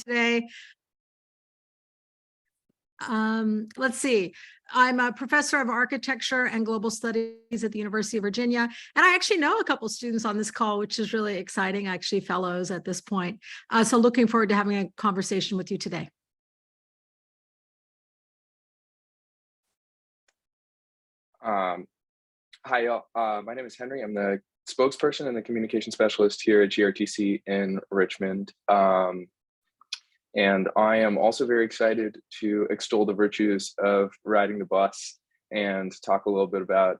today. Let's see. I'm a professor of architecture and global studies at the University of Virginia. And I actually know a couple students on this call, which is really exciting, actually fellows at this point. So looking forward to having a conversation with you today. Hi, y'all. My name is Henry. I'm the spokesperson and the communication specialist here at GRTC in Richmond. And I am also very excited to extol the virtues of riding the bus and talk a little bit about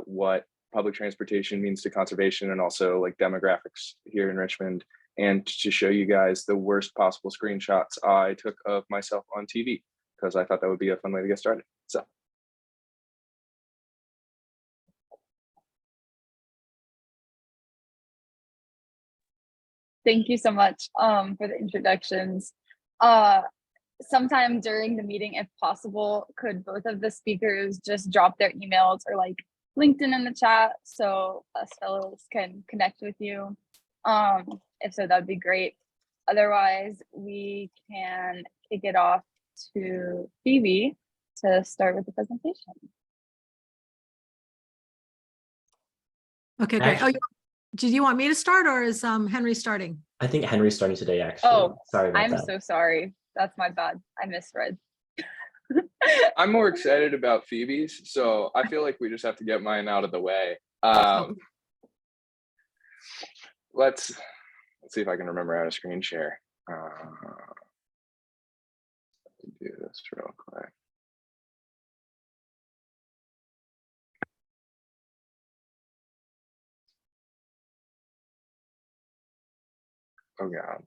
what public transportation means to conservation and also like demographics here in Richmond, and to show you guys the worst possible screenshots I took of myself on TV, because I thought that would be a fun way to get started. So. Thank you so much for the introductions. Sometime during the meeting, if possible, could both of the speakers just drop their emails or like LinkedIn in the chat so us fellows can connect with you? If so, that'd be great. Otherwise, we can kick it off to Phoebe to start with the presentation. Okay, great. Oh, did you want me to start, or is Henry starting? I think Henry's starting today, actually. Oh, sorry about that. I'm so sorry. That's my bad. I misread. I'm more excited about Phoebe's, so I feel like we just have to get mine out of the way. Let's see if I can remember how to screen share. Let me do this real quick. Oh God.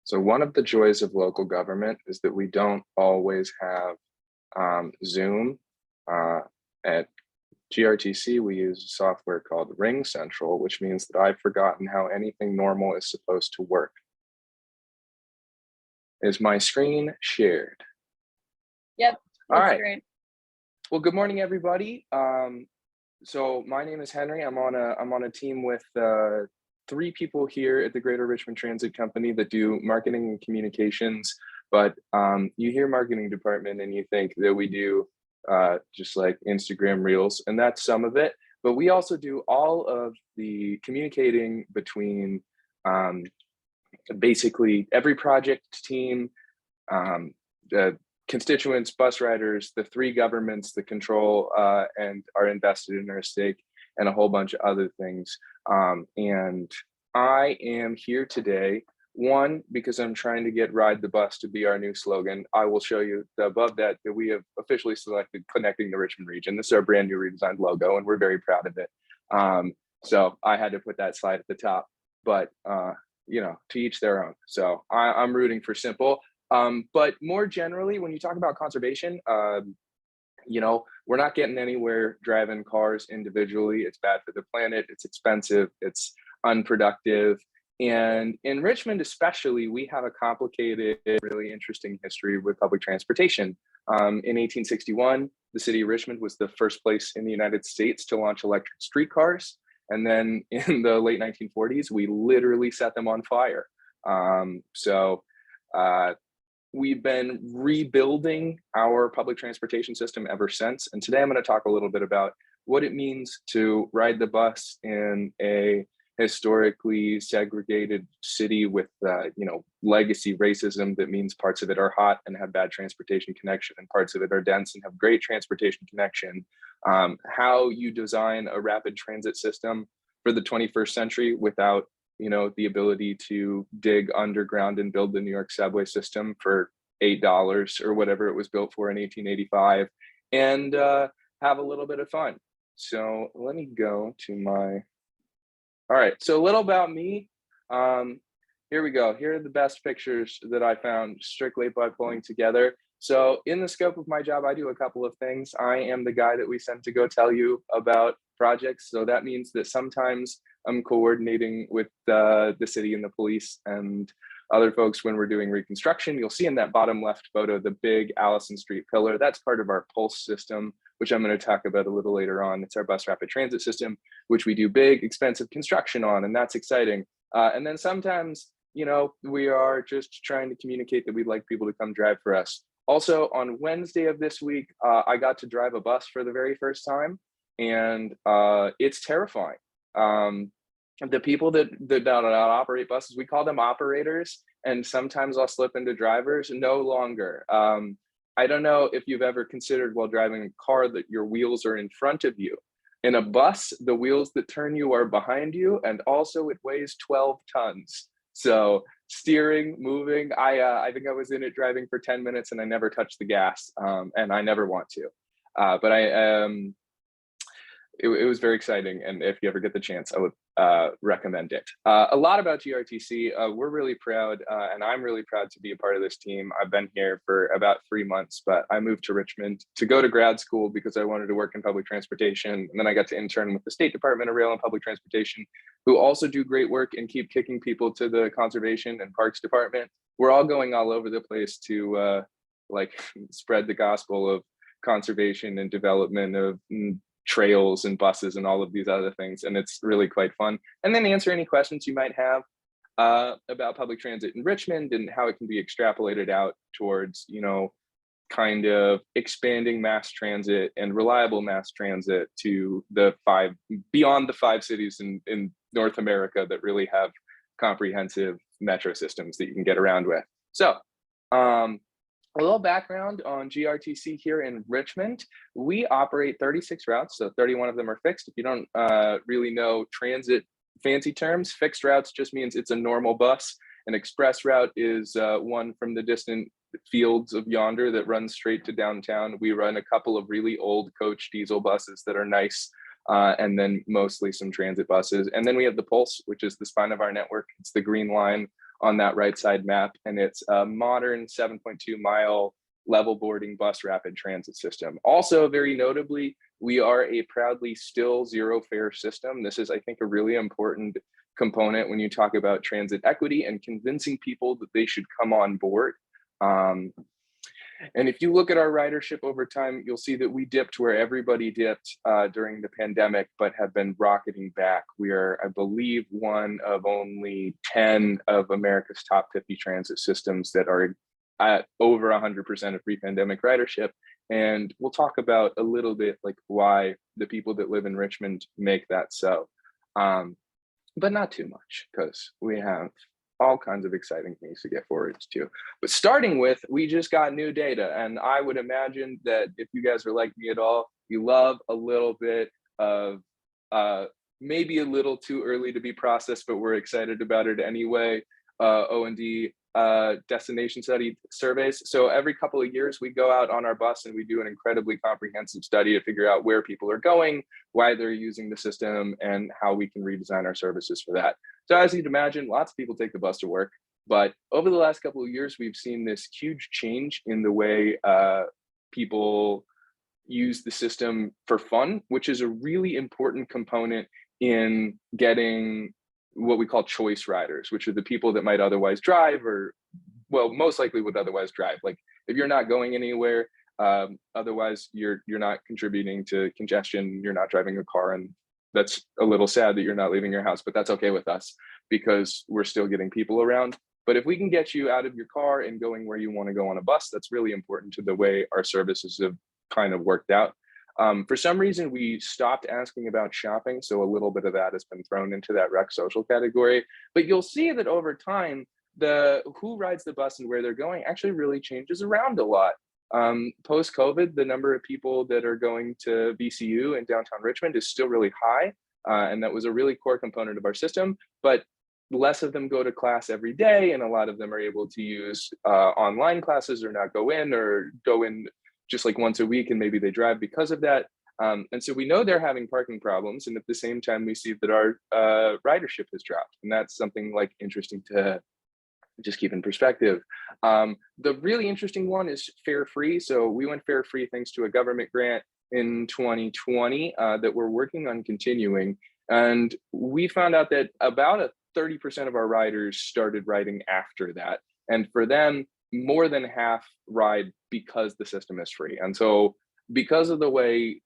So one of the joys of local government is that we don't always have Zoom. At GRTC, we use a software called Ring Central, which means that I've forgotten how anything normal is supposed to work. Is my screen shared? Yep. All right. Great. Well, good morning, everybody. So my name is Henry. I'm on a team with 3 people here at the Greater Richmond Transit Company that do marketing and communications. But you hear marketing department and you think that we do just like Instagram Reels, and that's some of it. But we also do all of the communicating between basically every project team, the constituents, bus riders, the 3 governments that control and are invested in our stake, and a whole bunch of other things. And I am here today, one, because I'm trying to get Ride the Bus to be our new slogan. I will show you above that we have officially selected Connecting the Richmond Region. This is our brand new redesigned logo, and we're very proud of it. So I had to put that slide at the top, but you know, to each their own. So I'm rooting for simple. But more generally, when you talk about conservation, you know, we're not getting anywhere driving cars individually. It's bad for the planet. It's expensive. It's unproductive. And in Richmond, especially, we have a complicated, really interesting history with public transportation. In 1861, the city of Richmond was the first place in the United States to launch electric streetcars. And then in the late 1940s, we literally set them on fire. We've been rebuilding our public transportation system ever since. And today I'm going to talk a little bit about what it means to ride the bus in a historically segregated city with, you know, legacy racism that means parts of it are hot and have bad transportation connection, and parts of it are dense and have great transportation connection. How you design a rapid transit system for the 21st century without, you know, the ability to dig underground and build the New York subway system for $8 or whatever it was built for in 1885, and have a little bit of fun. So let me go to my, all right, so a little about me. Here we go. Here are the best pictures that I found strictly by pulling together. So in the scope of my job, I do a couple of things. I am the guy that we send to go tell you about projects. So that means that sometimes I'm coordinating with the city and the police, and other folks when we're doing reconstruction. You'll see in that bottom left photo, the big Allison Street pillar. That's part of our Pulse system, which I'm going to talk about a little later on. It's our bus rapid transit system, which we do big, expensive construction on, and that's exciting. And then sometimes, you know, we are just trying to communicate that we'd like people to come drive for us. Also, on Wednesday of this week, I got to drive a bus for the very first time, and it's terrifying. The people that operate buses, we call them operators, and sometimes I'll slip into drivers. No longer. I don't know if you've ever considered while driving a car that your wheels are in front of you. In a bus, the wheels that turn you are behind you, and also it weighs 12 tons. So steering, moving, I think I was in it driving for 10 minutes and I never touched the gas, and I never want to. But it was very exciting, and if you ever get the chance, I would recommend it. A lot about GRTC. We're really proud, and I'm really proud to be a part of this team. I've been here for about 3 months, but I moved to Richmond to go to grad school because I wanted to work in public transportation. And then I got to intern with the State Department of Rail and Public Transportation, who also do great work and keep kicking people to the Conservation and Parks Department. We're all going all over the place to spread the gospel of conservation and development of trails and buses and all of these other things, and it's really quite fun. And then answer any questions you might have about public transit in Richmond and how it can be extrapolated out towards, you know, kind of expanding mass transit and reliable mass transit to beyond the 5 cities in North America that really have comprehensive metro systems that you can get around with. So a little background on GRTC here in Richmond. We operate 36 routes, so 31 of them are fixed. If you don't really know transit fancy terms, fixed routes just means it's a normal bus. An express route is one from the distant fields of yonder that runs straight to downtown. We run a couple of really old coach diesel buses that are nice, and then mostly some transit buses. And then we have the Pulse, which is the spine of our network. It's the green line on that right side map, and it's a modern 7.2 mile level boarding bus rapid transit system. Also, very notably, we are a proudly still zero fare system. This is, I think, a really important component when you talk about transit equity and convincing people that they should come on board. And if you look at our ridership over time, you'll see that we dipped where everybody dipped during the pandemic, but have been rocketing back. We are, I believe, one of only 10 of America's top 50 transit systems that are at over 100% of pre-pandemic ridership. And we'll talk about a little bit like why the people that live in Richmond make that so, but not too much, because we have all kinds of exciting things to get forward to. But starting with, we just got new data, and I would imagine that if you guys are like me at all, you love a little bit of maybe a little too early to be processed, but we're excited about it anyway. O&D destination study surveys. So every couple of years we go out on our bus and we do an incredibly comprehensive study to figure out where people are going, why they're using the system, and how we can redesign our services for that. So as you'd imagine, lots of people take the bus to work, but over the last couple of years, we've seen this huge change in the way people use the system for fun, which is a really important component in getting what we call choice riders, which are the people that might otherwise drive, or, well, most likely would otherwise drive. Like if you're not going anywhere, otherwise you're not contributing to congestion, you're not driving a car, and that's a little sad that you're not leaving your house, but that's okay with us because we're still getting people around. But if we can get you out of your car and going where you want to go on a bus, that's really important to the way our services have kind of worked out. For some reason, we stopped asking about shopping, so a little bit of that has been thrown into that rec social category. But you'll see that over time, the who rides the bus and where they're going actually really changes around a lot. Post-COVID, the number of people that are going to VCU in downtown Richmond is still really high, and that was a really core component of our system, but less of them go to class every day, and a lot of them are able to use online classes or not go in just like once a week, and maybe they drive because of that. And so we know they're having parking problems, and at the same time, we see that our ridership has dropped, and that's something like interesting to just keep in perspective. The really interesting one is fare free. So we went fare free thanks to a government grant in 2020 that we're working on continuing. And we found out that about a 30% of our riders started riding after that. And for them, more than half ride because the system is free. And so because of the way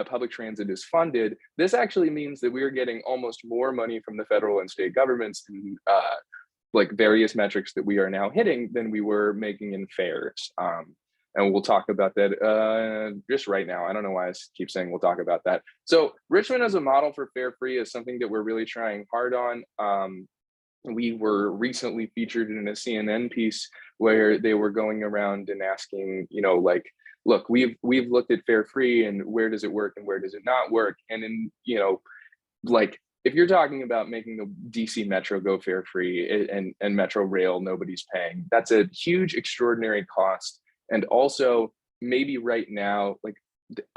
public transit is funded, this actually means that we are getting almost more money from the federal and state governments in like various metrics that we are now hitting than we were making in fares. And we'll talk about that just right now. I don't know why I keep saying we'll talk about that. So Richmond as a model for fare free is something that we're really trying hard on. We were recently featured in a CNN piece where they were going around and asking, you know, like, look, we've looked at fare free and where does it work and where does it not work? And in, you know, like, if you're talking about making the DC Metro go fare free and Metro Rail, nobody's paying, that's a huge, extraordinary cost. And also maybe right now, like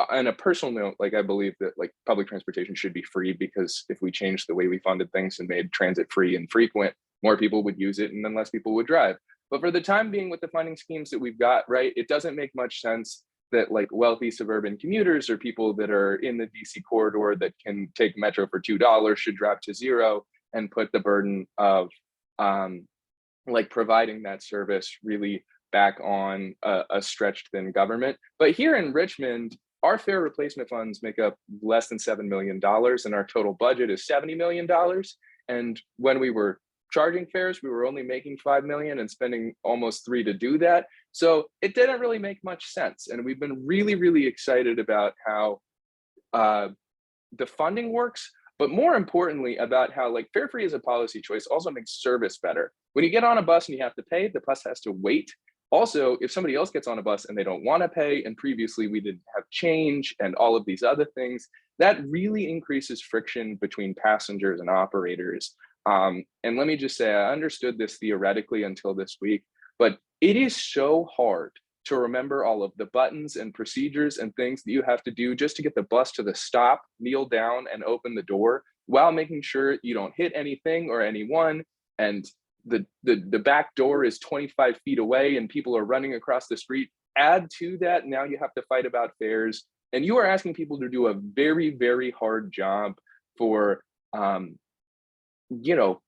on a personal note, like I believe that like public transportation should be free, because if we changed the way we funded things and made transit free and frequent, more people would use it and then less people would drive. But for the time being, with the funding schemes that we've got, right, it doesn't make much sense that like wealthy suburban commuters or people that are in the DC corridor that can take Metro for $2 should drop to zero and put the burden of like providing that service really back on a stretched thin government. But here in Richmond, our fare replacement funds make up less than $7 million and our total budget is $70 million. And when we were charging fares, we were only making 5 million and spending almost 3 to do that. So it didn't really make much sense. And we've been really, really excited about how the funding works, but more importantly about how like fare free as a policy choice also makes service better. When you get on a bus and you have to pay, the bus has to wait. Also, if somebody else gets on a bus and they don't want to pay, and previously we didn't have change and all of these other things, that really increases friction between passengers and operators. And let me just say, I understood this theoretically until this week, but it is so hard to remember all of the buttons and procedures and things that you have to do just to get the bus to the stop, kneel down and open the door while making sure you don't hit anything or anyone. And the back door is 25 feet away and people are running across the street. Add to that, now you have to fight about fares. And you are asking people to do a very, very hard job for, you know,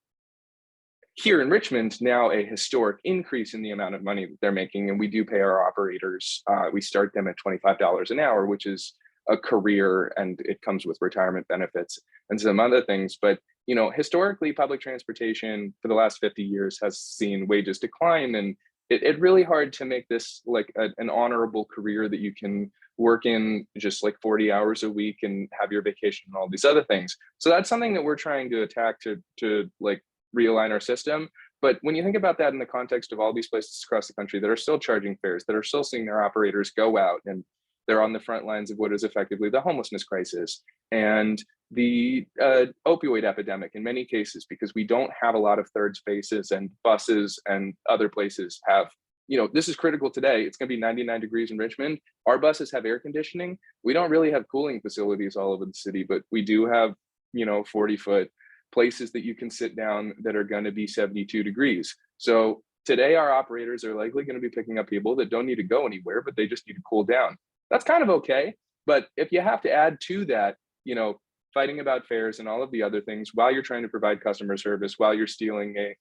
here in Richmond, now a historic increase in the amount of money that they're making. And we do pay our operators, we start them at $25 an hour, which is a career, and it comes with retirement benefits and some other things. But, you know, historically, public transportation for the last 50 years has seen wages decline. And it's really hard to make this like an honorable career that you can work in just like 40 hours a week and have your vacation and all these other things. So that's something that we're trying to attack to like realign our system. But when you think about that in the context of all these places across the country that are still charging fares, that are still seeing their operators go out and they're on the front lines of what is effectively the homelessness crisis and the opioid epidemic in many cases, because we don't have a lot of third spaces, and buses and other places have, you know, this is critical today. It's going to be 99 degrees in Richmond. Our buses have air conditioning. We don't really have cooling facilities all over the city, but we do have, you know, 40-foot places that you can sit down that are going to be 72 degrees. So today our operators are likely going to be picking up people that don't need to go anywhere, but they just need to cool down. That's kind of okay. But if you have to add to that, you know, fighting about fares and all of the other things while you're trying to provide customer service, while you're steering a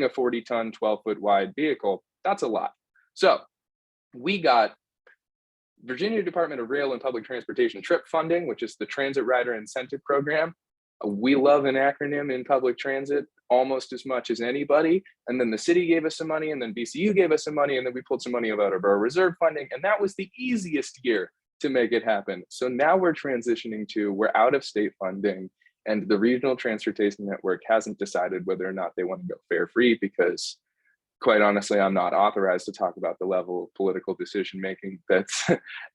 40-ton, 12-foot wide vehicle, that's a lot. So we got Virginia Department of Rail and Public Transportation TRIP funding, which is the Transit Rider Incentive Program. We love an acronym in public transit almost as much as anybody. And then the city gave us some money, and then VCU gave us some money, and then we pulled some money out of our reserve funding. And that was the easiest year to make it happen. So now we're transitioning to, we're out of state funding, and the Regional Transportation Network hasn't decided whether or not they want to go fare free, because quite honestly, I'm not authorized to talk about the level of political decision-making that's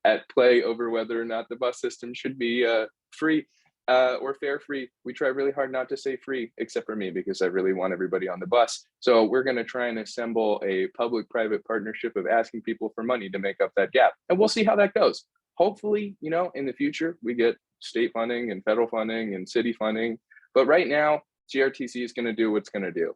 at play over whether or not the bus system should be free. Or fare free. We try really hard not to say free, except for me, because I really want everybody on the bus. So we're going to try and assemble a public-private partnership of asking people for money to make up that gap. And we'll see how that goes. Hopefully, you know, in the future, we get state funding and federal funding and city funding. But right now, GRTC is going to do what's going to do.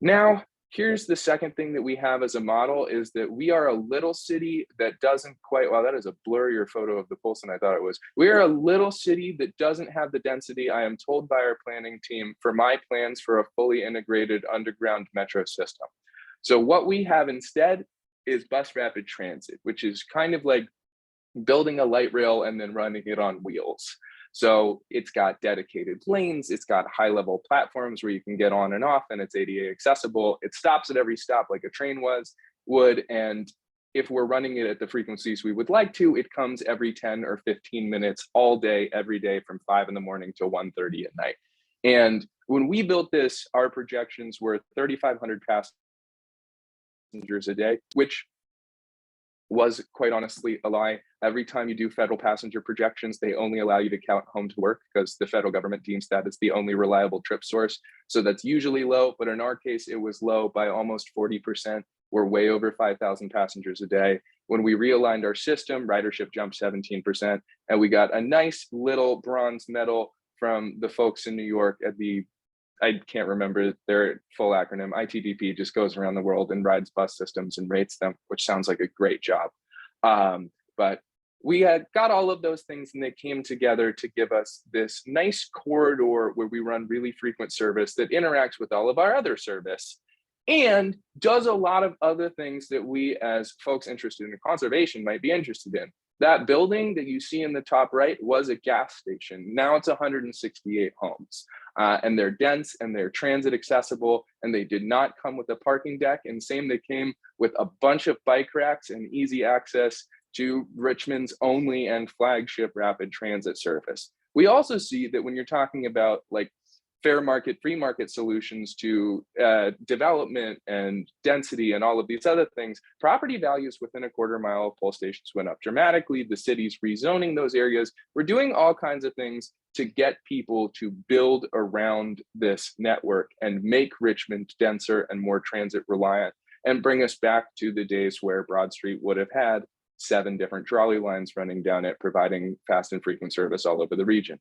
Now, Here's the second thing that we have as a model is that we are a little city that doesn't quite, wow, that is a blurrier photo of the pulse than I thought it was. We are a little city that doesn't have the density, I am told by our planning team, for my plans for a fully integrated underground metro system. So what we have instead is bus rapid transit, which is kind of like building a light rail and then running it on wheels. So it's got dedicated lanes, it's got high level platforms where you can get on and off, and it's ADA accessible. It stops at every stop like a train would. And if we're running it at the frequencies we would like to, it comes every 10 or 15 minutes all day, every day from 5 in the morning to 1:30 at night. And when we built this, our projections were 3,500 passengers a day, which was quite honestly a lie. Every time you do federal passenger projections, they only allow you to count home to work because the federal government deems that as the only reliable trip source. So that's usually low, but in our case, it was low by almost 40%. We're way over 5,000 passengers a day. When we realigned our system, ridership jumped 17%, and we got a nice little bronze medal from the folks in New York at the, I can't remember their full acronym, ITDP, just goes around the world and rides bus systems and rates them, which sounds like a great job. But we had got all of those things and they came together to give us this nice corridor where we run really frequent service that interacts with all of our other service and does a lot of other things that we as folks interested in conservation might be interested in. That building that you see in the top right was a gas station. Now it's 168 homes. And they're dense and they're transit accessible, and they did not come with a parking deck. And same, they came with a bunch of bike racks and easy access to Richmond's only and flagship rapid transit service. We also see that when you're talking about like fair market, free market solutions to development and density and all of these other things, property values within a quarter-mile of pole stations went up dramatically. The city's rezoning those areas. We're doing all kinds of things to get people to build around this network and make Richmond denser and more transit reliant, and bring us back to the days where Broad Street would have had 7 different trolley lines running down it, providing fast and frequent service all over the region.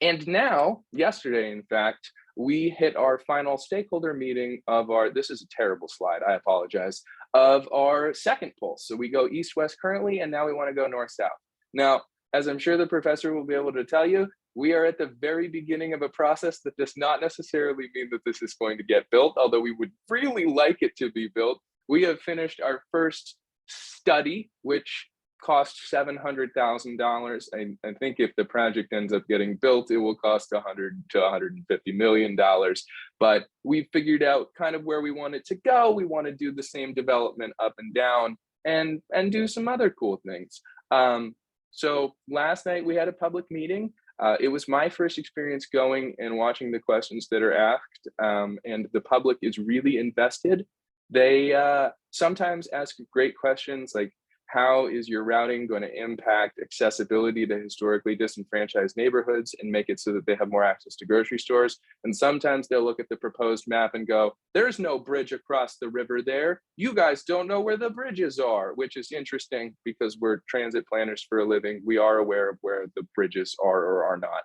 And now, yesterday, in fact, we hit our final stakeholder meeting of our, this is a terrible slide, I apologize, of our second pulse. So we go east-west currently, and now we want to go north-south. Now, as I'm sure the professor will be able to tell you, we are at the very beginning of a process that does not necessarily mean that this is going to get built, although we would really like it to be built. We have finished our first study, which cost $700,000. I think if the project ends up getting built, it will cost $100 to $150 million. But we figured out kind of where we want it to go. We want to do the same development up and down and do some other cool things. So last night we had a public meeting. It was my first experience going and watching the questions that are asked, and the public is really invested. They sometimes ask great questions like, how is your routing going to impact accessibility to historically disenfranchised neighborhoods and make it so that they have more access to grocery stores? And sometimes they'll look at the proposed map and go, there's no bridge across the river there. You guys don't know where the bridges are, which is interesting because we're transit planners for a living. We are aware of where the bridges are or are not.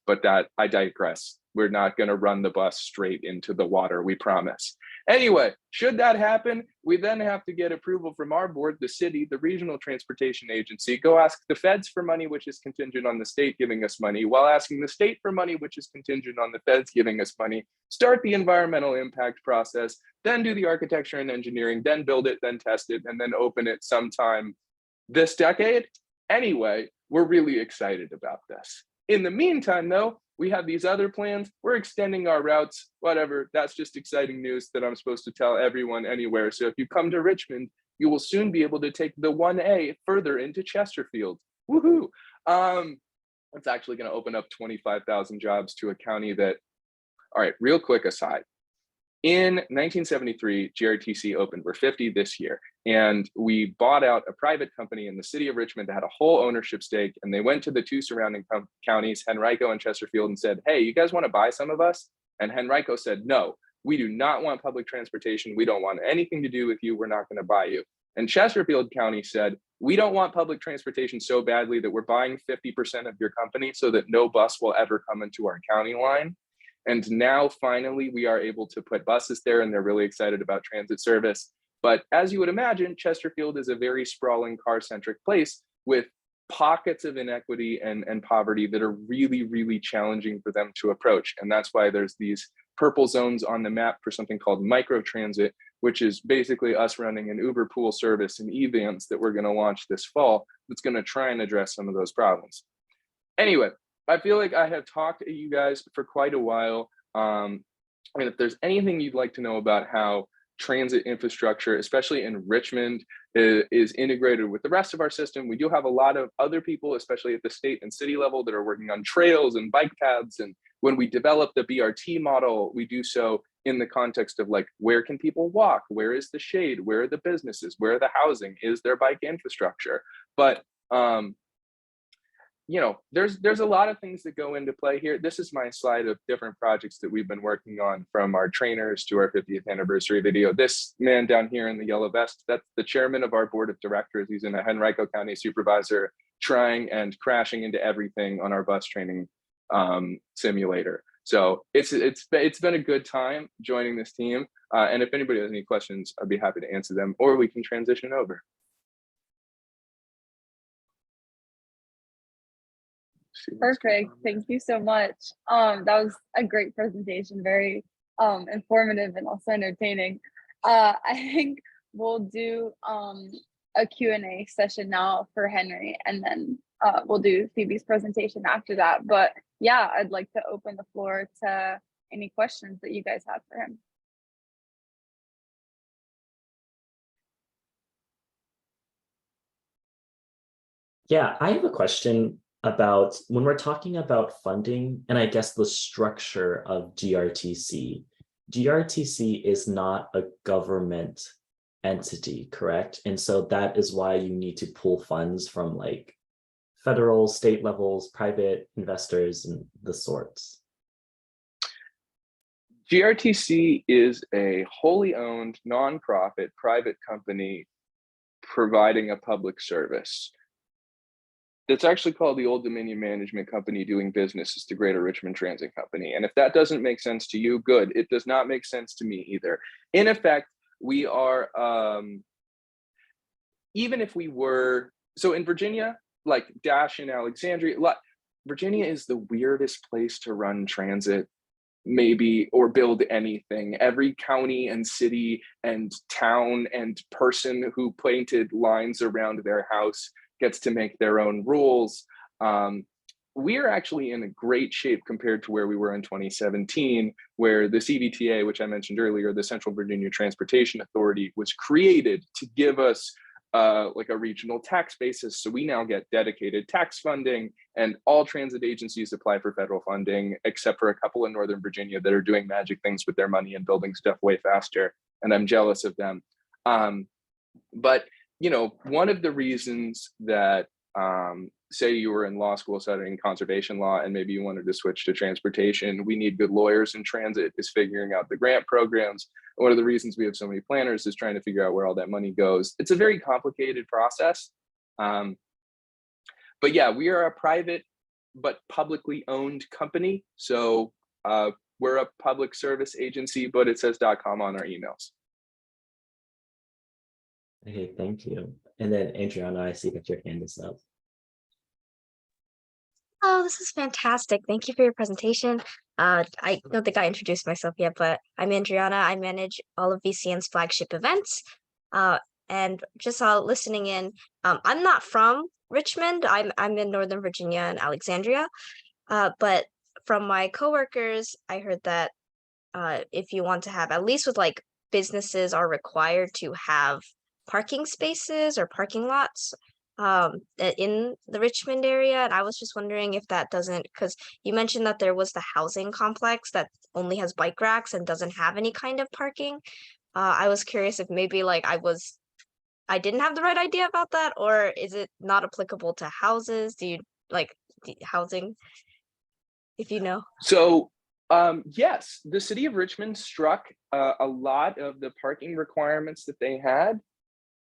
But that, I digress. We're not going to run the bus straight into the water, we promise. Anyway, should that happen, we then have to get approval from our board, the city, the regional transportation agency, go ask the feds for money, which is contingent on the state giving us money, while asking the state for money, which is contingent on the feds giving us money, start the environmental impact process, then do the architecture and engineering, then build it, then test it, and then open it sometime this decade. Anyway, we're really excited about this. In the meantime, though, we have these other plans. We're extending our routes, whatever. That's just exciting news that I'm supposed to tell everyone anywhere. So if you come to Richmond, you will soon be able to take the 1A further into Chesterfield. Woohoo! It's actually going to open up 25,000 jobs to a county that, all right, real quick aside. In 1973, GRTC opened. We're 50 this year. And we bought out a private company in the city of Richmond that had a whole ownership stake. And they went to the 2 surrounding counties, Henrico and Chesterfield, and said, hey, you guys want to buy some of us? And Henrico said, no, we do not want public transportation. We don't want anything to do with you. We're not going to buy you. And Chesterfield County said, we don't want public transportation so badly that we're buying 50% of your company so that no bus will ever come into our county line. And now finally we are able to put buses there, and they're really excited about transit service. But as you would imagine, Chesterfield is a very sprawling car-centric place with pockets of inequity and poverty that are really, really challenging for them to approach. And that's why there's these purple zones on the map for something called microtransit, which is basically us running an Uber pool service and e-vans that we're going to launch this fall that's going to try and address some of those problems. Anyway, I feel like I have talked to you guys for quite a while. And if there's anything you'd like to know about how transit infrastructure, especially in Richmond, is integrated with the rest of our system. We do have a lot of other people, especially at the state and city level, that are working on trails and bike paths. And when we develop the BRT model, we do so in the context of like, where can people walk? Where is the shade? Where are the businesses? Where are the housing? Is there bike infrastructure? But you know, there's a lot of things that go into play here. This is my slide of different projects that we've been working on, from our trainers to our 50th anniversary video. This man down here in the yellow vest, that's the chairman of our board of directors. He's in a Henrico County supervisor, trying and crashing into everything on our bus training simulator. So it's been a good time joining this team. And if anybody has any questions, I'd be happy to answer them, or we can transition over. Perfect. Thank you so much. That was a great presentation, very informative and also entertaining. I think we'll do a Q&A session now for Henry, and then we'll do Phoebe's presentation after that. But yeah, I'd like to open the floor to any questions that you guys have for him. Yeah, I have a question about when we're talking about funding, and I guess the structure of GRTC. GRTC is not a government entity, correct? And so that is why you need to pull funds from like federal, state levels, private investors, and the sorts. GRTC is a wholly owned, nonprofit, private company providing a public service. It's actually called the Old Dominion Management Company doing business as the Greater Richmond Transit Company. And if that doesn't make sense to you, good. It does not make sense to me either. In effect, we are, even if we were, so in Virginia, like Dash in Alexandria, Virginia is the weirdest place to run transit, maybe, or build anything. Every county and city and town and person who painted lines around their house gets to make their own rules. We are actually in a great shape compared to where we were in 2017, where the CVTA, which I mentioned earlier, the Central Virginia Transportation Authority, was created to give us like a regional tax basis. So we now get dedicated tax funding, and all transit agencies apply for federal funding, except for a couple in Northern Virginia that are doing magic things with their money and building stuff way faster. And I'm jealous of them. But you know, one of the reasons that, say you were in law school studying conservation law and maybe you wanted to switch to transportation, we need good lawyers in transit, is figuring out the grant programs. And one of the reasons we have so many planners is trying to figure out where all that money goes. It's a very complicated process. But yeah, we are a private but publicly owned company. So we're a public service agency, but it says .com on our emails. Okay, thank you. And then Adriana, I see that your hand is up. Oh, this is fantastic. Thank you for your presentation. I don't think I introduced myself yet, but I'm Adriana. I manage all of VCN's flagship events. And just listening in, I'm not from Richmond. I'm in Northern Virginia and Alexandria. But from my coworkers, I heard that if you want to have, at least with like businesses are required to have parking spaces or parking lots in the Richmond area. And I was just wondering if that doesn't, because you mentioned that there was the housing complex that only has bike racks and doesn't have any kind of parking. I was curious if maybe like I didn't have the right idea about that, or is it not applicable to houses? Do you like housing, if you know? So yes, the city of Richmond struck a lot of the parking requirements that they had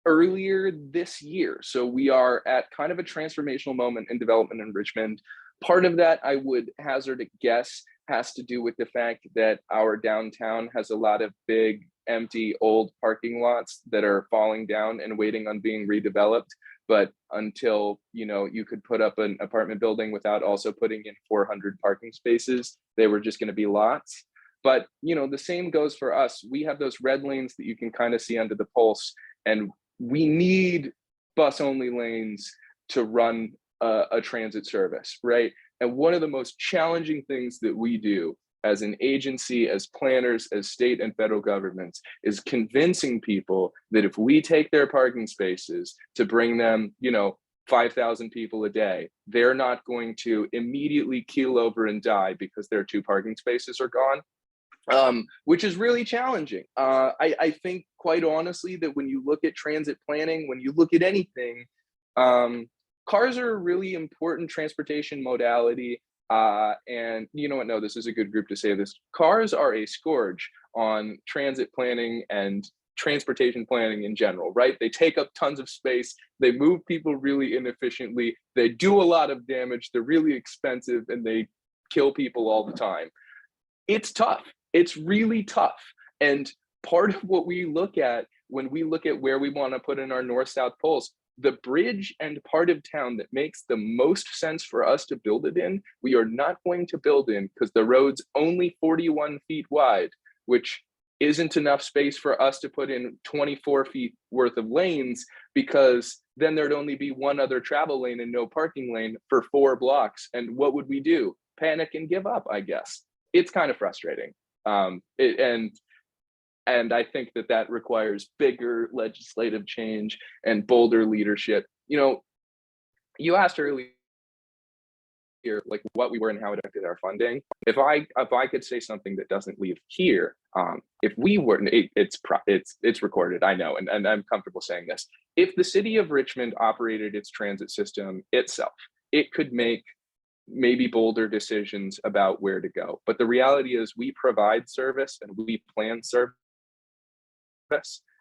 earlier this year. So we are at kind of a transformational moment in development in Richmond. Part of that, I would hazard a guess, has to do with the fact that our downtown has a lot of big, empty, old parking lots that are falling down and waiting on being redeveloped. But until, you could put up an apartment building without also putting in 400 parking spaces, they were just going to be lots. But, the same goes for us. We have those red lanes that you can kind of see under the pulse, and we need bus only lanes to run a transit service, right? And one of the most challenging things that we do as an agency, as planners, as state and federal governments, is convincing people that if we take their parking spaces to bring them, 5,000 people a day, they're not going to immediately keel over and die because their 2 parking spaces are gone, which is really challenging. I think, quite honestly, that when you look at transit planning, when you look at anything, cars are a really important transportation modality. And you know what? No, this is a good group to say this. Cars are a scourge on transit planning and transportation planning in general, right? They take up tons of space. They move people really inefficiently. They do a lot of damage. They're really expensive, and they kill people all the time. It's tough. It's really tough. And part of what we look at when we look at where we want to put in our north-south poles, the bridge and part of town that makes the most sense for us to build it in, we are not going to build in because the road's only 41 feet wide, which isn't enough space for us to put in 24 feet worth of lanes, because then there'd only be one other travel lane and no parking lane for 4 blocks. And what would we do? Panic and give up, I guess. It's kind of frustrating. And I think that requires bigger legislative change and bolder leadership. You asked earlier, like, what we were and how it affected our funding. If I could say something that doesn't leave here, if we were, it's recorded, I know, and I'm comfortable saying this. If the city of Richmond operated its transit system itself, it could make maybe bolder decisions about where to go. But the reality is, we provide service and we plan service,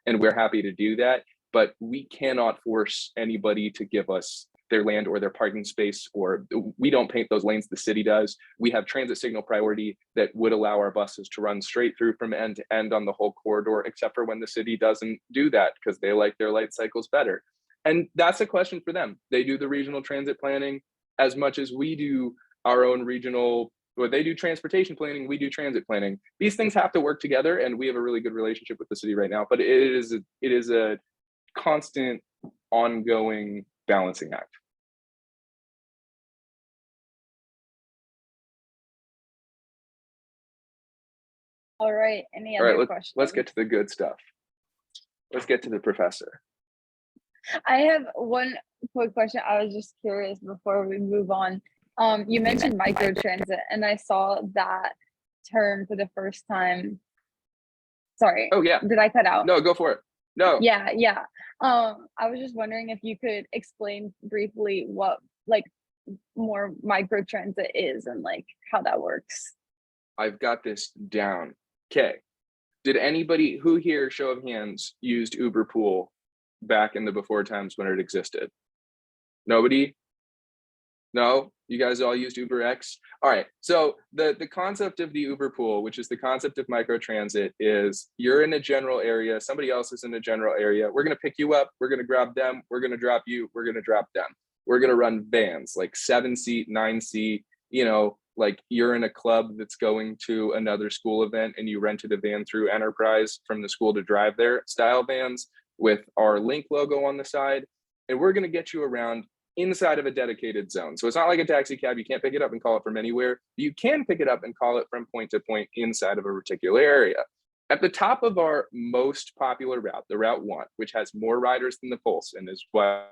and we're happy to do that, but we cannot force anybody to give us their land or their parking space, or we don't paint those lanes, the city does. We have transit signal priority that would allow our buses to run straight through from end to end on the whole corridor, except for when the city doesn't do that because they like their light cycles better. And that's a question for them. They do the regional transit planning as much as we do our own regional. Well, they do transportation planning, we do transit planning. These things have to work together, and we have a really good relationship with the city right now, but it is a constant, ongoing balancing act. All right, any other questions? Let's get to the good stuff. Let's get to the professor. I have one quick question. I was just curious before we move on. You mentioned microtransit, and I saw that term for the first time. Sorry. Oh yeah. Did I cut out? No, go for it. No. Yeah. I was just wondering if you could explain briefly what more microtransit is and how that works. I've got this down. Okay. Did anybody who here, show of hands, used Uber Pool back in the before times when it existed? Nobody? No? You guys all used UberX? All right. So the concept of the Uber Pool, which is the concept of microtransit, is you're in a general area, somebody else is in a general area. We're going to pick you up. We're going to grab them. We're going to drop you. We're going to drop them. We're going to run vans, like 7-seat, 9-seat, like you're in a club that's going to another school event and you rented a van through Enterprise from the school to drive there, style vans with our Link logo on the side. And we're going to get you around inside of a dedicated zone. So it's not like a taxi cab. You can't pick it up and call it from anywhere. You can pick it up and call it from point to point inside of a particular area. At the top of our most popular route, the Route 1, which has more riders than the Pulse and is why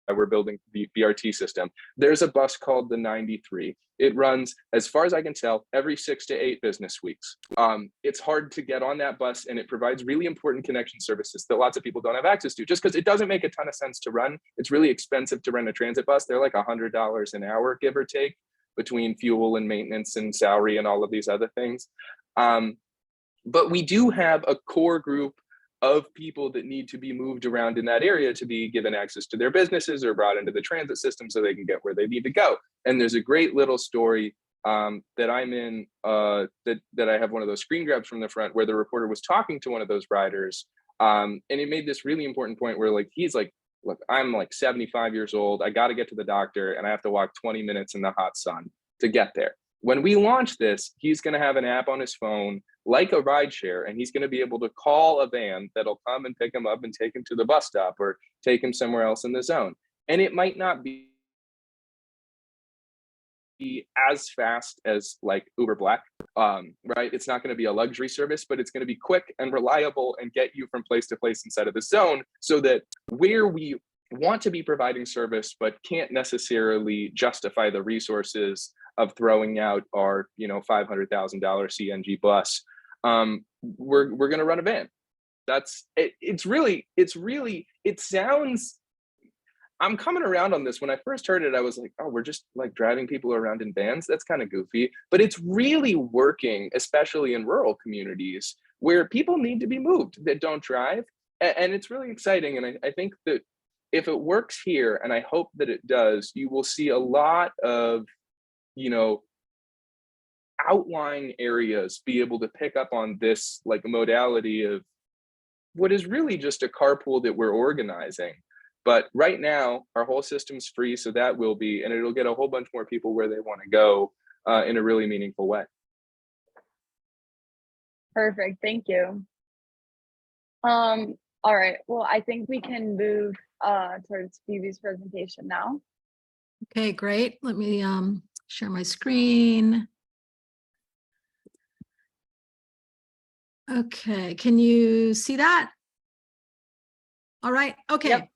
we're building the BRT system, there's a bus called the 93. It runs, as far as I can tell, every 6 to 8 business weeks. It's hard to get on that bus, and it provides really important connection services that lots of people don't have access to, just because it doesn't make a ton of sense to run. It's really expensive to rent a transit bus. They're like $100 an hour, give or take, between fuel and maintenance and salary and all of these other things. But we do have a core group of people that need to be moved around in that area to be given access to their businesses or brought into the transit system so they can get where they need to go. And there's a great little story that I'm in, that I have one of those screen grabs from the front where the reporter was talking to one of those riders. And he made this really important point where like, he's like, look, I'm like 75 years old. I got to get to the doctor and I have to walk 20 minutes in the hot sun to get there. When we launch this, he's going to have an app on his phone like a rideshare, and he's going to be able to call a van that'll come and pick him up and take him to the bus stop or take him somewhere else in the zone. And it might not be as fast as like Uber Black, right? It's not going to be a luxury service, but it's going to be quick and reliable and get you from place to place inside of the zone, so that where we want to be providing service but can't necessarily justify the resources of throwing out our, you know, $500,000 CNG bus, we're going to run a van. That's it. It sounds, I'm coming around on this. When I first heard it, I was like, oh, we're just like driving people around in vans. That's kind of goofy, but it's really working, especially in rural communities where people need to be moved that don't drive. And it's really exciting. And I think that if it works here, and I hope that it does, you will see a lot of, you know, outlying areas be able to pick up on this like modality of what is really just a carpool that we're organizing. But right now, our whole system's free, so that will be, and it'll get a whole bunch more people where they want to go in a really meaningful way. Perfect, thank you. All right, well, I think we can move towards Phoebe's presentation now. Okay, great. Let me share my screen. Okay, can you see that? All right, okay. Yep.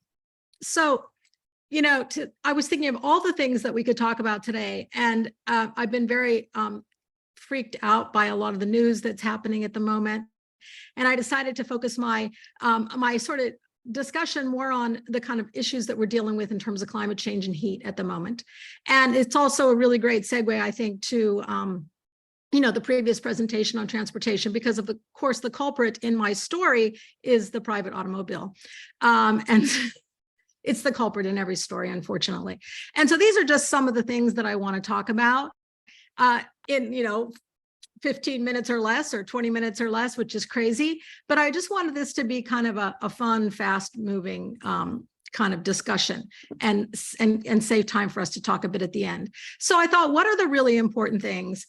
So, you know, I was thinking of all the things that we could talk about today, and I've been very freaked out by a lot of the news that's happening at the moment. And I decided to focus my my sort of discussion more on the kind of issues that we're dealing with in terms of climate change and heat at the moment. And it's also a really great segue, I think, to you know, the previous presentation on transportation, because of course, the culprit in my story is the private automobile. And it's the culprit in every story, unfortunately. And so these are just some of the things that I want to talk about in, you know, 15 minutes or less, or 20 minutes or less, which is crazy. But I just wanted this to be kind of a fun, fast moving kind of discussion and save time for us to talk a bit at the end. So I thought, what are the really important things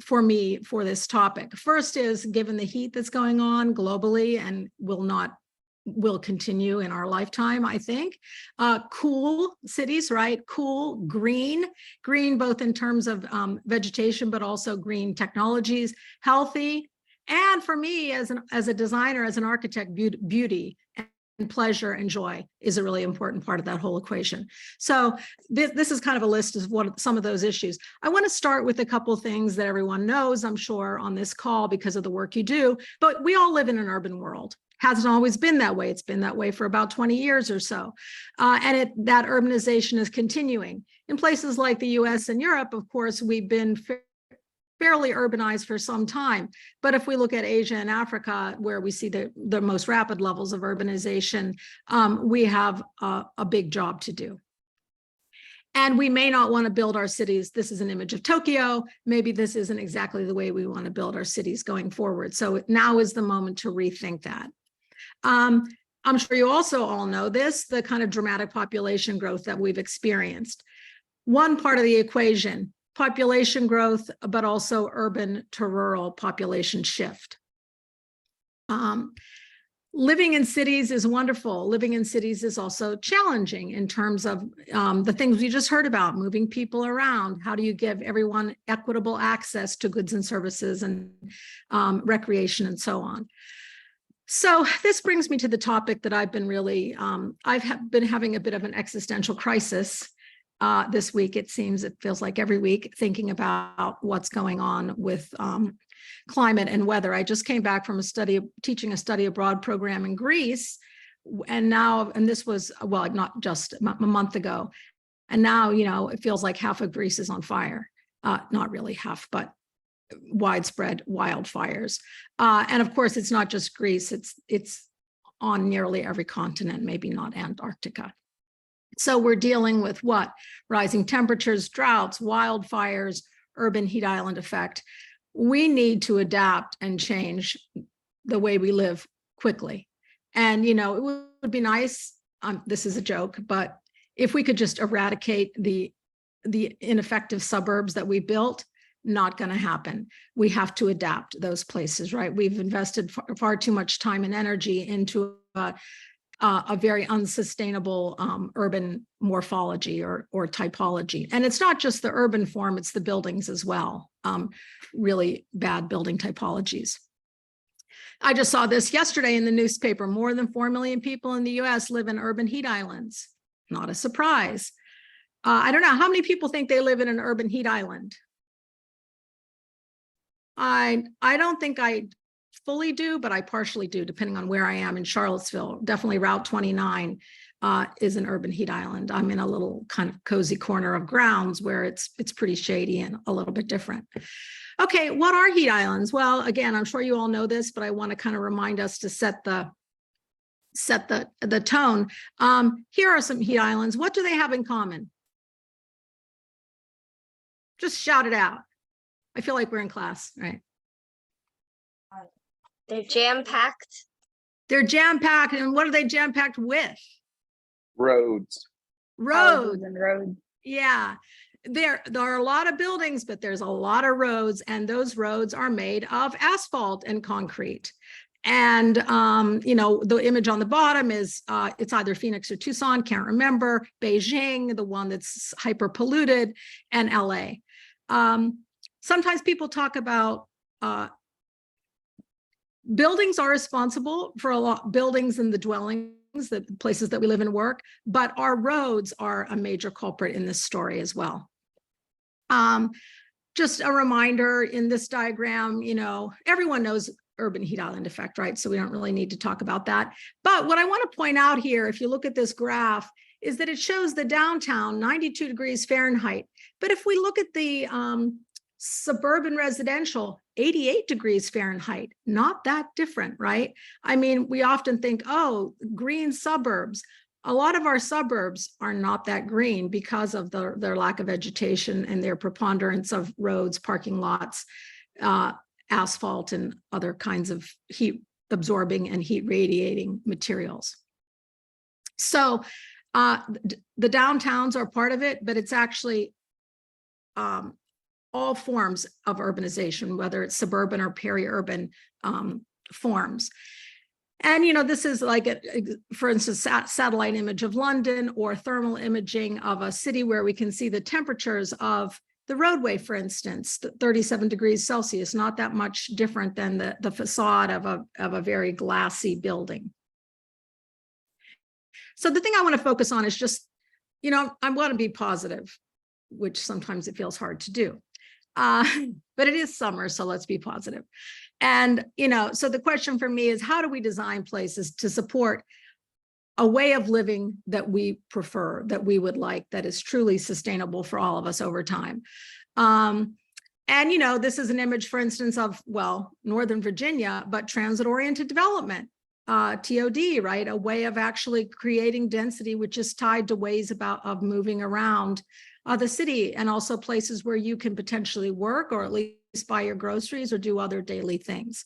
for me for this topic? First is, given the heat that's going on globally and will continue in our lifetime, I think. Cool cities, right? Cool, green both in terms of vegetation, but also green technologies, healthy. And for me, as a designer, as an architect, beauty and pleasure and joy is a really important part of that whole equation. So this is kind of a list of what some of those issues. I want to start with a couple of things that everyone knows, I'm sure, on this call because of the work you do, but we all live in an urban world. Hasn't always been that way. It's been that way for about 20 years or so. And that urbanization is continuing. In places like the US and Europe, of course, we've been fairly urbanized for some time. But if we look at Asia and Africa, where we see the most rapid levels of urbanization, we have a big job to do. And we may not want to build our cities. This is an image of Tokyo. Maybe this isn't exactly the way we want to build our cities going forward. So now is the moment to rethink that. I'm sure you also all know this, the kind of dramatic population growth that we've experienced. One part of the equation, population growth, but also urban to rural population shift. Living in cities is wonderful. Living in cities is also challenging in terms of the things we just heard about, moving people around. How do you give everyone equitable access to goods and services and recreation and so on? So this brings me to the topic that I've been really, I've been having a bit of an existential crisis this week. It feels like every week, thinking about what's going on with climate and weather. I just came back from teaching a study abroad program in Greece. And this was, well, not just a month ago. And now, you know, it feels like half of Greece is on fire. Not really half, but widespread wildfires. And of course, it's not just Greece, it's on nearly every continent, maybe not Antarctica. So we're dealing with what? Rising temperatures, droughts, wildfires, urban heat island effect, we need to adapt and change the way we live quickly. And, it would be nice, this is a joke, but if we could just eradicate the ineffective suburbs that we built, not going to happen. We have to adapt those places, right? We've invested far too much time and energy into a very unsustainable urban morphology or typology. And it's not just the urban form, it's the buildings as well. Really bad building typologies. I just saw this yesterday in the newspaper. More than 4 million people in the US live in urban heat islands. Not a surprise. I don't know, how many people think they live in an urban heat island? I don't think I fully do, but I partially do, depending on where I am in Charlottesville. Definitely Route 29 is an urban heat island. I'm in a little kind of cozy corner of grounds where it's pretty shady and a little bit different. Okay, what are heat islands? Well, again, I'm sure you all know this, but I want to kind of remind us to set the tone. Here are some heat islands. What do they have in common? Just shout it out. I feel like we're in class, right? They're jam-packed. They're jam-packed, and what are they jam-packed with? Roads. Houses and roads. Yeah. There are a lot of buildings, but there's a lot of roads, and those roads are made of asphalt and concrete. And, the image on the bottom is, it's either Phoenix or Tucson, can't remember, Beijing, the one that's hyper polluted, and LA. Sometimes people talk about buildings are responsible for a lot, buildings and the dwellings, the places that we live and work, but our roads are a major culprit in this story as well. Just a reminder in this diagram, everyone knows urban heat island effect, right? So we don't really need to talk about that. But what I want to point out here, if you look at this graph, is that it shows the downtown 92 degrees Fahrenheit. But if we look at the suburban residential, 88 degrees Fahrenheit, not that different, right? I mean, we often think, oh, green suburbs. A lot of our suburbs are not that green because of their lack of vegetation and their preponderance of roads, parking lots, asphalt, and other kinds of heat absorbing and heat radiating materials. So the downtowns are part of it, but it's actually all forms of urbanization, whether it's suburban or peri-urban forms. And, this is like, for instance, satellite image of London or thermal imaging of a city where we can see the temperatures of the roadway, for instance, 37 degrees Celsius, not that much different than the facade of a very glassy building. So the thing I want to focus on is just, I want to be positive, which sometimes it feels hard to do. But it is summer, so let's be positive. And, so the question for me is, how do we design places to support a way of living that we prefer, that we would like, that is truly sustainable for all of us over time? And, this is an image, for instance, of, well, Northern Virginia, but transit-oriented development, TOD, right? A way of actually creating density, which is tied to ways of moving around the city, and also places where you can potentially work or at least buy your groceries or do other daily things.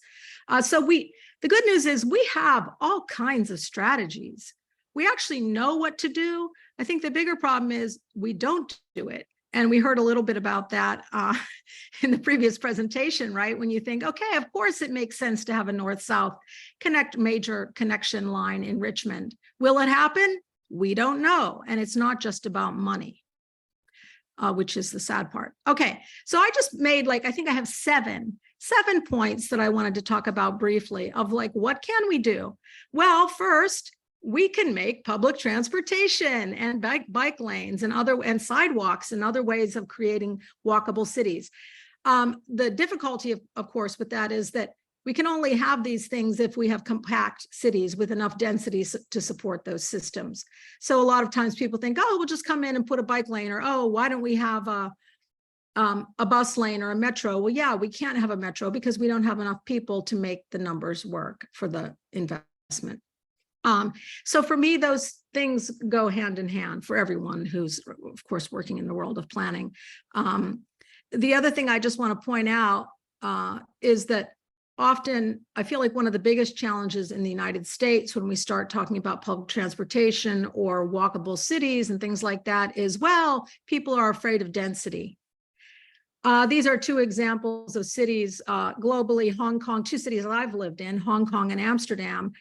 So the good news is we have all kinds of strategies. We actually know what to do. I think the bigger problem is we don't do it. And we heard a little bit about that in the previous presentation, right? When you think, okay, of course it makes sense to have a north-south major connection line in Richmond. Will it happen? We don't know. And it's not just about money. Which is the sad part. Okay, so I just made I think I have seven points that I wanted to talk about briefly of what can we do? Well, first, we can make public transportation and bike lanes and sidewalks and other ways of creating walkable cities. The difficulty, of course, with that is that we can only have these things if we have compact cities with enough density to support those systems. So a lot of times people think, oh, we'll just come in and put a bike lane, or, oh, why don't we have a bus lane or a metro? Well, yeah, we can't have a metro because we don't have enough people to make the numbers work for the investment. So for me, those things go hand in hand for everyone who's, of course, working in the world of planning. The other thing I just want to point out is that often I feel like one of the biggest challenges in the United States when we start talking about public transportation or walkable cities and things like that is, well, people are afraid of density. These are two examples of cities globally, Hong Kong, two cities that I've lived in, Hong Kong and Amsterdam,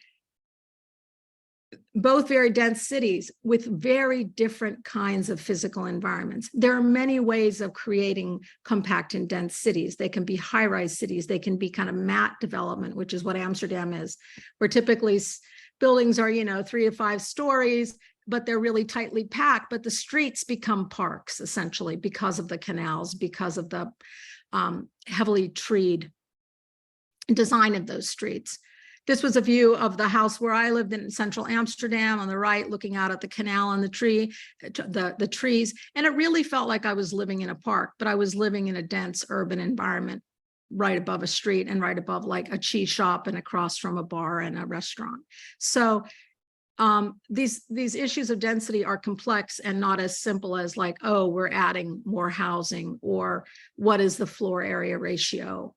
both very dense cities with very different kinds of physical environments. There are many ways of creating compact and dense cities. They can be high-rise cities. They can be kind of matte development, which is what Amsterdam is, where typically buildings are, 3 to 5 stories, but they're really tightly packed, but the streets become parks essentially because of the canals, because of the heavily treed design of those streets. This was a view of the house where I lived in central Amsterdam on the right, looking out at the canal and the trees. And it really felt like I was living in a park, but I was living in a dense urban environment right above a street and right above like a cheese shop and across from a bar and a restaurant. So these issues of density are complex and not as simple as like, oh, we're adding more housing, or what is the floor area ratio,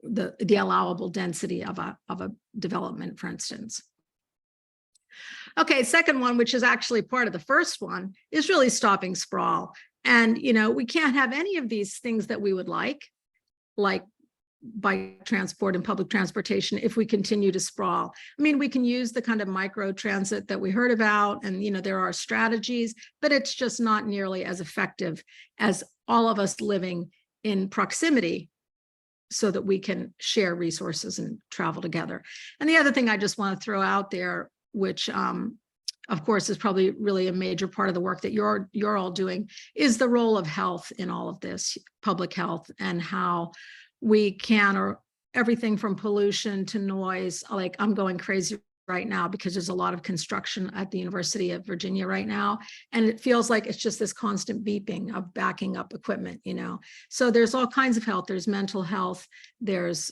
the allowable density of a development, for instance. Okay, second one, which is actually part of the first one, is really stopping sprawl. And we can't have any of these things that we would like by transport and public transportation if we continue to sprawl. I mean, we can use the kind of micro transit that we heard about, and there are strategies, but it's just not nearly as effective as all of us living in proximity so that we can share resources and travel together. And the other thing I just want to throw out there, which of course is probably really a major part of the work that you're all doing, is the role of health in all of this, public health, and how we can, or everything from pollution to noise. Like, I'm going crazy right now because there's a lot of construction at the University of Virginia right now, and it feels like it's just this constant beeping of backing up equipment, So there's all kinds of health. There's mental health, there's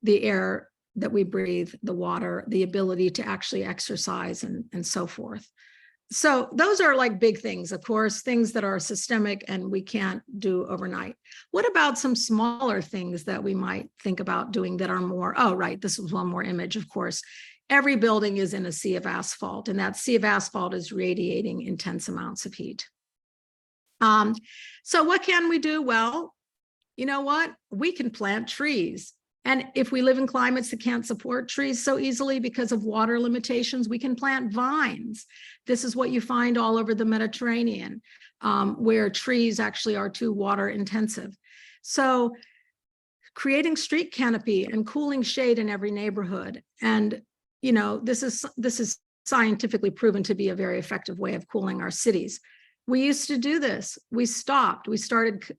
the air that we breathe, the water, the ability to actually exercise, and so forth. So those are like big things, of course, things that are systemic and we can't do overnight. What about some smaller things that we might think about doing that are more, oh, right, this was one more image, of course. Every building is in a sea of asphalt, and that sea of asphalt is radiating intense amounts of heat. So what can we do? Well, you know what? We can plant trees. And if we live in climates that can't support trees so easily because of water limitations, we can plant vines. This is what you find all over the Mediterranean, where trees actually are too water intensive. So creating street canopy and cooling shade in every neighborhood. And, this is scientifically proven to be a very effective way of cooling our cities. We used to do this. We stopped. We started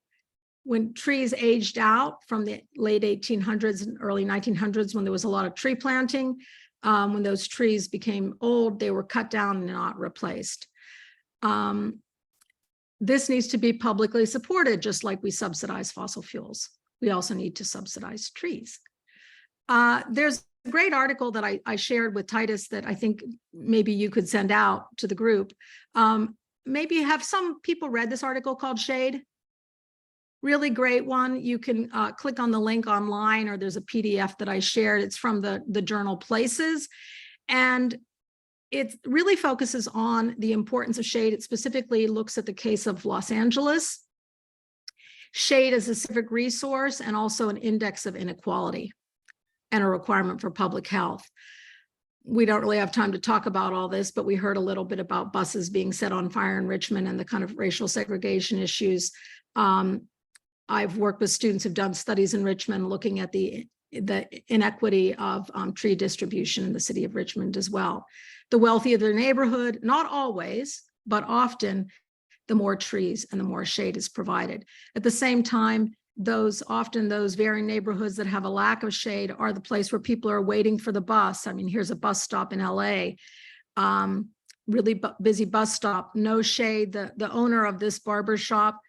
when trees aged out from the late 1800s and early 1900s, when there was a lot of tree planting. When those trees became old, they were cut down and not replaced. This needs to be publicly supported, just like we subsidize fossil fuels. We also need to subsidize trees. There's a great article that I shared with Titus that I think maybe you could send out to the group. Maybe have some people read this article called Shade? Really great one. You can click on the link online, or there's a PDF that I shared. It's from the journal Places. And it really focuses on the importance of shade. It specifically looks at the case of Los Angeles. Shade is a civic resource and also an index of inequality and a requirement for public health. We don't really have time to talk about all this, but we heard a little bit about buses being set on fire in Richmond and the kind of racial segregation issues. I've worked with students who've done studies in Richmond looking at the inequity of tree distribution in the city of Richmond as well. The wealthier the neighborhood, not always, but often, the more trees and the more shade is provided. At the same time, those very neighborhoods that have a lack of shade are the place where people are waiting for the bus. I mean, here's a bus stop in LA, really busy bus stop, no shade. The owner of this barber shop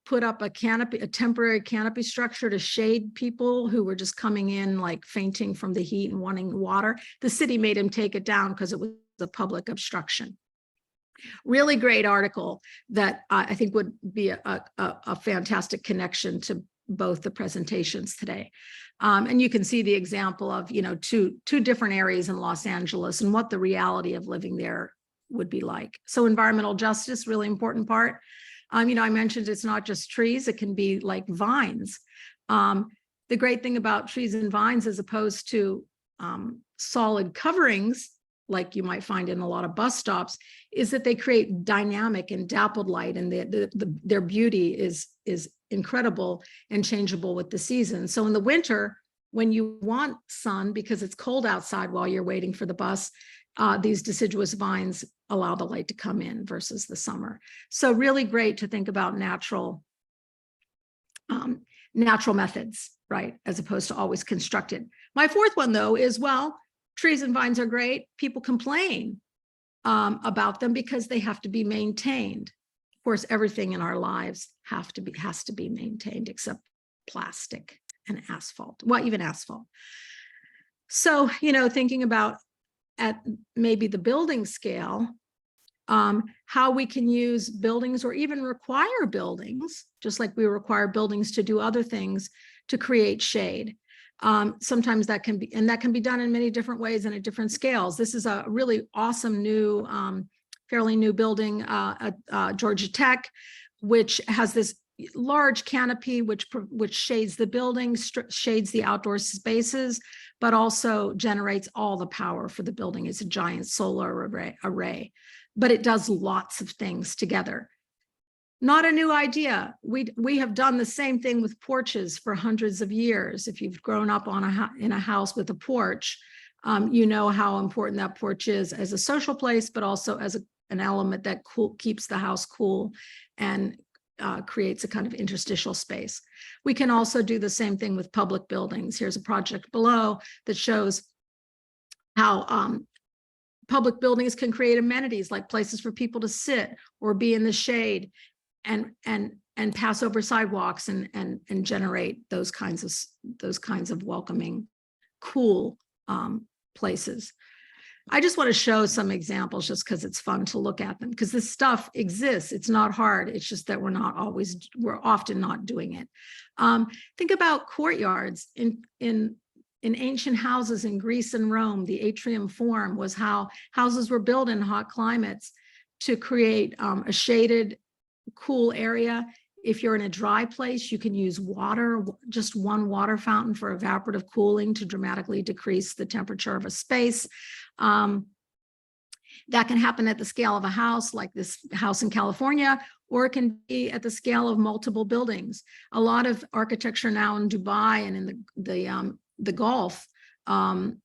put up a temporary canopy structure to shade people who were just coming in like fainting from the heat and wanting water. The city made him take it down because it was a public obstruction. Really great article that I think would be a fantastic connection to both the presentations today. And you can see the example of, two different areas in Los Angeles and what the reality of living there would be like. So environmental justice, really important part. I mentioned it's not just trees, it can be like vines. The great thing about trees and vines, as opposed to solid coverings, like you might find in a lot of bus stops, is that they create dynamic and dappled light, and their beauty is incredible and changeable with the season. So in the winter, when you want sun because it's cold outside while you're waiting for the bus, these deciduous vines allow the light to come in versus the summer. So really great to think about natural methods, right, as opposed to always constructed. My fourth one, though, is, well, trees and vines are great. People complain about them because they have to be maintained. Of course, everything in our lives has to be maintained, except plastic and asphalt. Well, even asphalt. So, thinking about at maybe the building scale, how we can use buildings or even require buildings, just like we require buildings to do other things, to create shade. Sometimes that can be done in many different ways and at different scales. This is a really awesome new, fairly new building at Georgia Tech, which has this large canopy which shades the building, shades the outdoor spaces, but also generates all the power for the building. It's a giant solar array, but it does lots of things together. Not a new idea. We have done the same thing with porches for hundreds of years. If you've grown up in a house with a porch, you know how important that porch is as a social place, but also as an element that keeps the house cool and creates a kind of interstitial space. We can also do the same thing with public buildings. Here's a project below that shows how public buildings can create amenities like places for people to sit or be in the shade, and pass over sidewalks and generate those kinds of welcoming, cool places. I just want to show some examples just because it's fun to look at them, because this stuff exists. It's not hard. It's just that we're often not doing it. Think about courtyards in ancient houses in Greece and Rome. The atrium form was how houses were built in hot climates to create a shaded, cool area. If you're in a dry place, you can use water, just one water fountain for evaporative cooling to dramatically decrease the temperature of a space. That can happen at the scale of a house, like this house in California, or it can be at the scale of multiple buildings. A lot of architecture now in Dubai and in the Gulf, in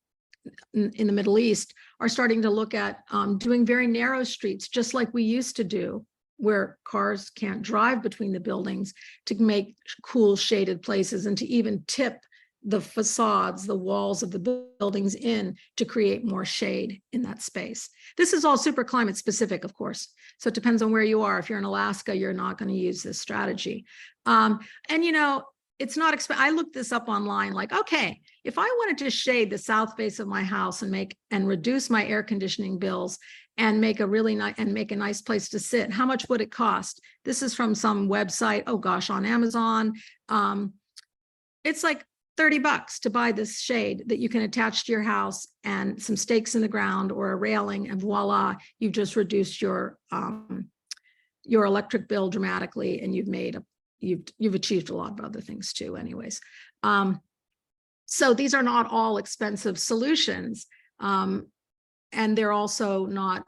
the Middle East, are starting to look at doing very narrow streets, just like we used to do, where cars can't drive between the buildings, to make cool shaded places and to even tip the facades, the walls of the buildings in to create more shade in that space. This is all super climate specific, of course. So it depends on where you are. If you're in Alaska, you're not going to use this strategy. It's not expensive. I looked this up online, like, okay, if I wanted to shade the south face of my house and reduce my air conditioning bills and make a nice place to sit, how much would it cost? This is from some website, oh gosh, on Amazon. It's like $30 to buy this shade that you can attach to your house and some stakes in the ground or a railing, and voila, you've just reduced your electric bill dramatically, and you've achieved a lot of other things too, anyways. So these are not all expensive solutions. And they're also not,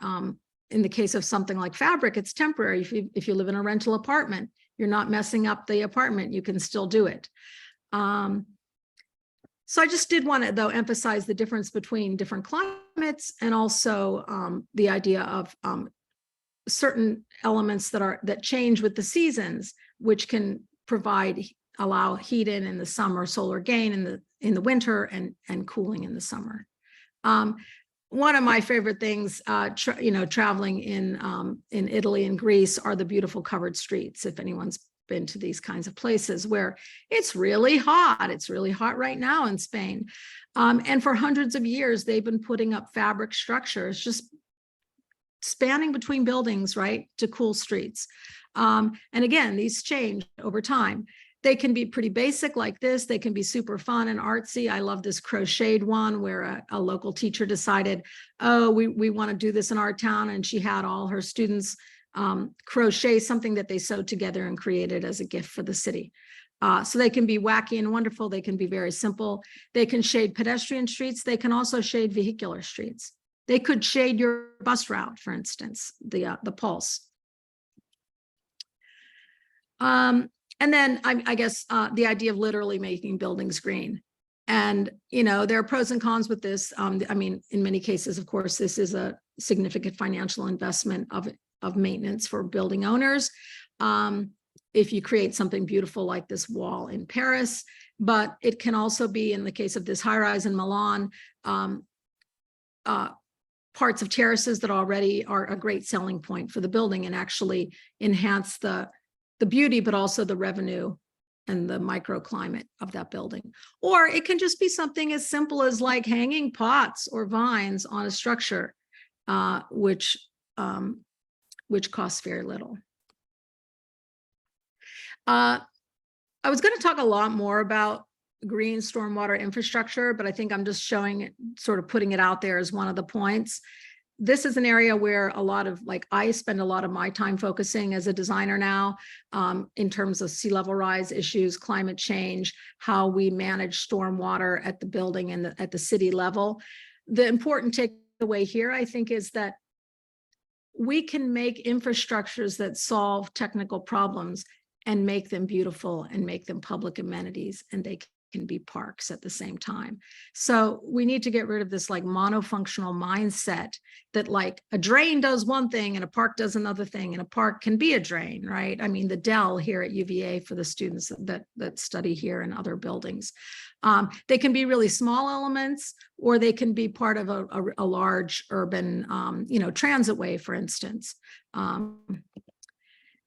in the case of something like fabric, it's temporary. If you live in a rental apartment, you're not messing up the apartment, you can still do it. So I just did want to, though, emphasize the difference between different climates, and also the idea of certain elements that change with the seasons, which can allow heat in the summer, solar gain in the winter, and cooling in the summer. One of my favorite things, traveling in Italy and Greece, are the beautiful covered streets. If anyone's been to these kinds of places where it's really hot. It's really hot right now in Spain. And for hundreds of years, they've been putting up fabric structures, just spanning between buildings, right, to cool streets. And again, these change over time. They can be pretty basic like this. They can be super fun and artsy. I love this crocheted one where a local teacher decided, oh, we want to do this in our town. And she had all her students crochet something that they sewed together and created as a gift for the city. So they can be wacky and wonderful. They can be very simple. They can shade pedestrian streets. They can also shade vehicular streets. They could shade your bus route, for instance, the pulse. And then I guess the idea of literally making buildings green. And, you know, there are pros and cons with this. I mean, in many cases, of course, this is a significant financial investment of maintenance for building owners. If you create something beautiful like this wall in Paris, but it can also be, in the case of this high rise in Milan, parts of terraces that already are a great selling point for the building and actually enhance the beauty, but also the revenue and the microclimate of that building. Or it can just be something as simple as like hanging pots or vines on a structure, which costs very little. I was going to talk a lot more about green stormwater infrastructure, but I think I'm just showing it, sort of putting it out there as one of the points. This is an area where a lot of, like, I spend a lot of my time focusing as a designer now, in terms of sea level rise issues, climate change, how we manage stormwater at the building and at the city level. The important takeaway here, I think, is that we can make infrastructures that solve technical problems and make them beautiful and make them public amenities, and they can be parks at the same time. So we need to get rid of this like monofunctional mindset that like a drain does one thing and a park does another thing, and a park can be a drain, right? I mean, the Dell here at UVA, for the students that study here and other buildings, they can be really small elements, or they can be part of a large urban, transitway, for instance.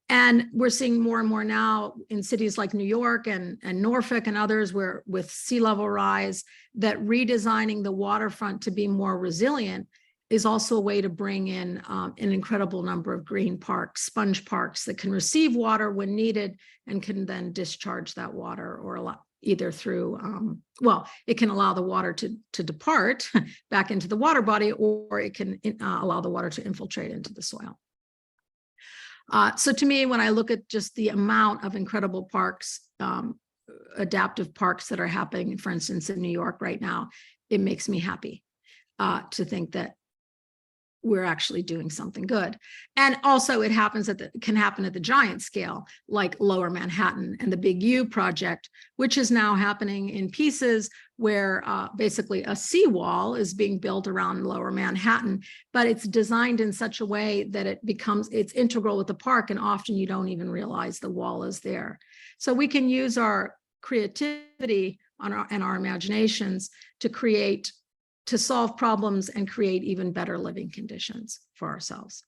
And we're seeing more and more now in cities like New York and Norfolk and others, where with sea level rise, that redesigning the waterfront to be more resilient is also a way to bring in an incredible number of green parks, sponge parks that can receive water when needed and can then discharge that water, or allow either through, it can allow the water to depart back into the water body, or it can allow the water to infiltrate into the soil. So to me, when I look at just the amount of incredible parks, adaptive parks that are happening, for instance, in New York right now, it makes me happy to think that we're actually doing something good. And also it can happen at the giant scale, like Lower Manhattan and the Big U project, which is now happening in pieces where basically a seawall is being built around Lower Manhattan, but it's designed in such a way that it's integral with the park, and often you don't even realize the wall is there. So we can use our creativity and our imaginations to solve problems and create even better living conditions for ourselves.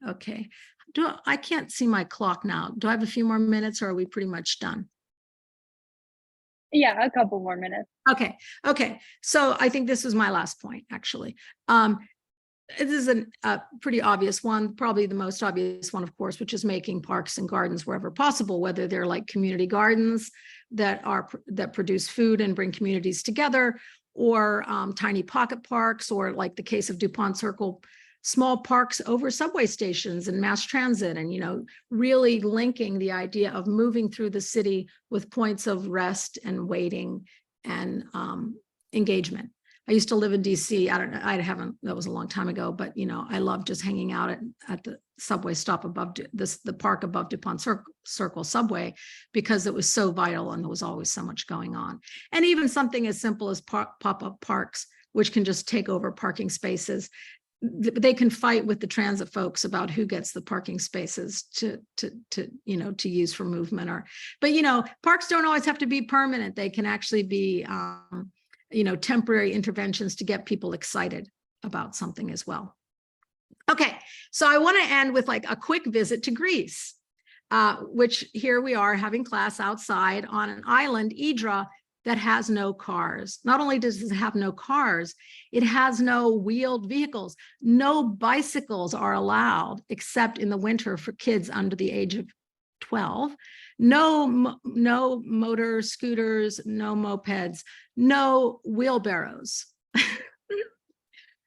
Okay, I can't see my clock now. Do I have a few more minutes, or are we pretty much done? Yeah, a couple more minutes. Okay. So I think this is my last point, actually. This is a pretty obvious one, probably the most obvious one, of course, which is making parks and gardens wherever possible, whether they're like community gardens that produce food and bring communities together, or tiny pocket parks, or like the case of DuPont Circle, small parks over subway stations and mass transit, and really linking the idea of moving through the city with points of rest and waiting and engagement. I used to live in DC. That was a long time ago, but I love just hanging out at the subway stop above the park above DuPont Circle subway, because it was so vital and there was always so much going on. And even something as simple as pop-up parks, which can just take over parking spaces. They can fight with the transit folks about who gets the parking spaces to use for movement, but parks don't always have to be permanent. They can actually be temporary interventions to get people excited about something as well. Okay, so I want to end with like a quick visit to Greece, which here we are having class outside on an island, Hydra, that has no cars. Not only does it have no cars, it has no wheeled vehicles. No bicycles are allowed except in the winter for kids under the age of 12. No motor scooters, no mopeds, no wheelbarrows.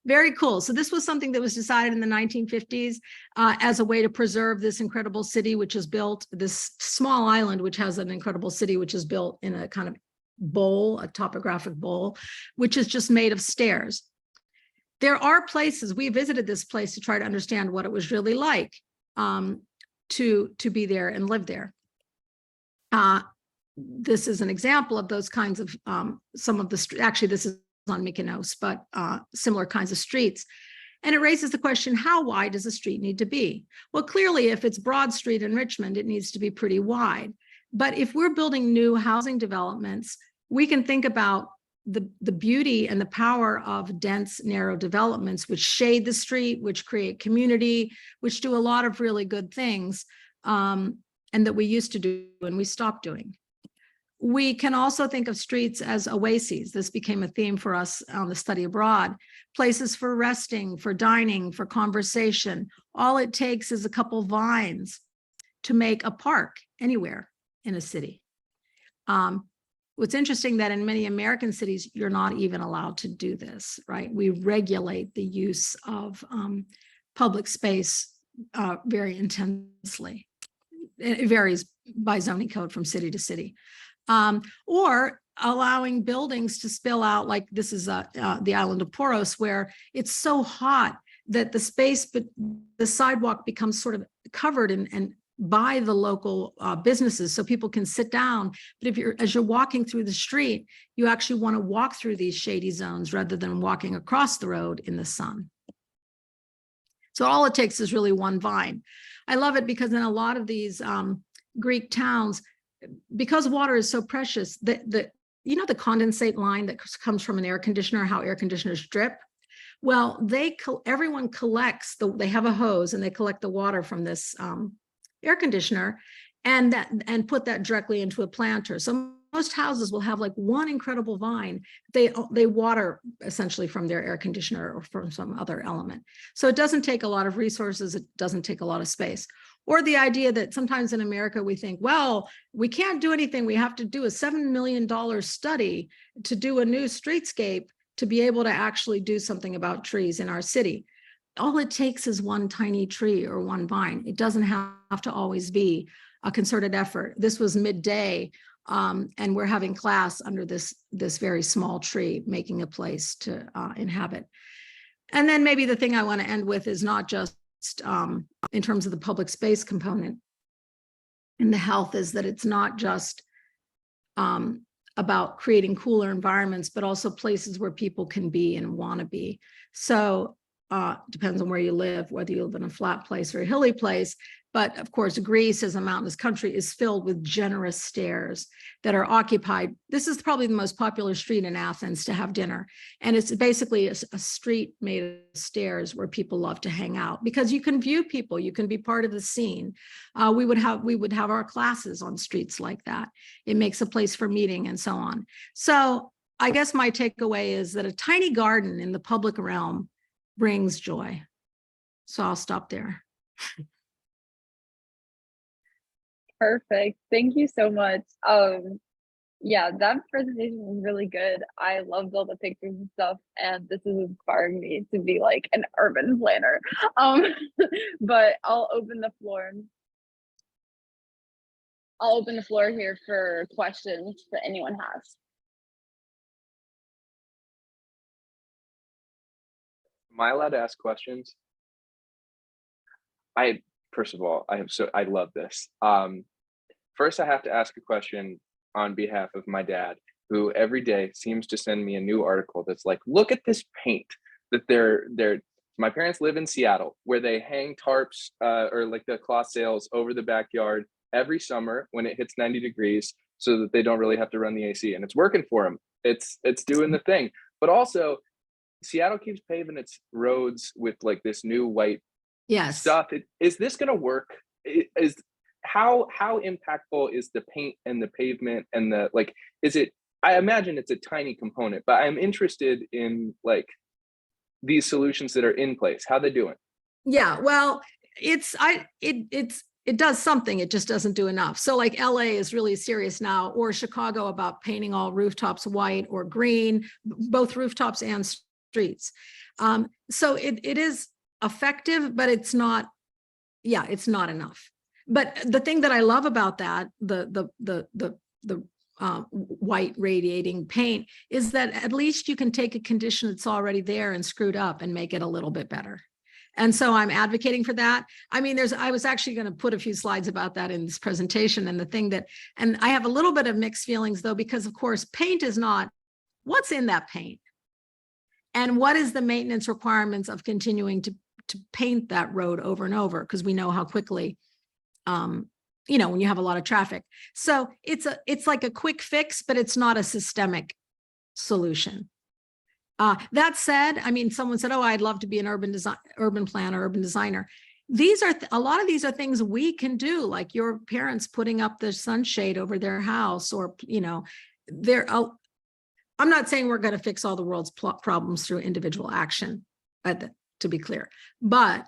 Very cool. So this was something that was decided in the 1950s as a way to preserve this incredible city, which is built, this small island, which has an incredible city, which is built in a kind of bowl, a topographic bowl, which is just made of stairs. There are places, we visited this place to try to understand what it was really like to be there and live there. This is an example of those kinds of some of the, actually this is on Mykonos, but similar kinds of streets. And it raises the question, how wide does a street need to be? Well, clearly, if it's Broad Street in Richmond, it needs to be pretty wide. But if we're building new housing developments, we can think about the beauty and the power of dense, narrow developments, which shade the street, which create community, which do a lot of really good things, and that we used to do and we stopped doing. We can also think of streets as oases. This became a theme for us on the study abroad. Places for resting, for dining, for conversation. All it takes is a couple vines to make a park anywhere in a city. What's interesting that in many American cities, you're not even allowed to do this, right? We regulate the use of public space very intensely. It varies by zoning code from city to city. Or allowing buildings to spill out, like this is the island of Poros, where it's so hot that the space, but the sidewalk becomes sort of covered and by the local businesses, so people can sit down. But if as you're walking through the street, you actually want to walk through these shady zones rather than walking across the road in the sun. So all it takes is really one vine. I love it because in a lot of these Greek towns, because water is so precious, you know the condensate line that comes from an air conditioner, how air conditioners drip? Well, everyone collects, they have a hose and they collect the water from this air conditioner and put that directly into a planter. So most houses will have like one incredible vine. They water essentially from their air conditioner or from some other element. So it doesn't take a lot of resources. It doesn't take a lot of space. Or the idea that sometimes in America we think, well, we can't do anything. We have to do a $7 million study to do a new streetscape to be able to actually do something about trees in our city. All it takes is one tiny tree or one vine. It doesn't have to always be a concerted effort. This was midday, and we're having class under this very small tree, making a place to inhabit. And then maybe the thing I want to end with is not just in terms of the public space component and the health, is that it's not just about creating cooler environments, but also places where people can be and want to be. So depends on where you live, whether you live in a flat place or a hilly place. But of course, Greece as a mountainous country is filled with generous stairs that are occupied. This is probably the most popular street in Athens to have dinner. And it's basically a street made of stairs where people love to hang out because you can view people, you can be part of the scene. We would have our classes on streets like that. It makes a place for meeting and so on. So I guess my takeaway is that a tiny garden in the public realm brings joy. So I'll stop there. Perfect. Thank you so much. Yeah, that presentation was really good. I loved all the pictures and stuff, and this is inspiring me to be like an urban planner. But I'll open the floor here for questions that anyone has. Am I allowed to ask questions? First of all, I love this. First, I have to ask a question on behalf of my dad, who every day seems to send me a new article that's like, look at this paint that my parents live in Seattle, where they hang tarps or like the cloth sails over the backyard every summer when it hits 90 degrees so that they don't really have to run the AC, and it's working for them. It's doing the thing. But also, Seattle keeps paving its roads with like this new white stuff. Is this going to work? How impactful is the paint and the pavement and the, like, is it I imagine it's a tiny component, but I'm interested in like these solutions that are in place, how they doing? Yeah, well, it does something, it just doesn't do enough. So like LA is really serious now, or Chicago about painting all rooftops white or green, both rooftops and streets. So it is effective, but it's not, yeah, it's not enough. But the thing that I love about that, the white radiating paint, is that at least you can take a condition that's already there and screwed up and make it a little bit better. And so I'm advocating for that. I mean, I was actually going to put a few slides about that in this presentation, and the thing that, and I have a little bit of mixed feelings though, because of course, paint is not, what's in that paint? And what is the maintenance requirements of continuing to paint that road over and over? Because we know how quickly, you know, when you have a lot of traffic. So it's like a quick fix, but it's not a systemic solution. That said, I mean, someone said, oh, I'd love to be an urban planner, urban designer. These are a lot of these are things we can do, like your parents putting up the sunshade over their house, or, you know, I'm not saying we're going to fix all the world's problems through individual action, to be clear, but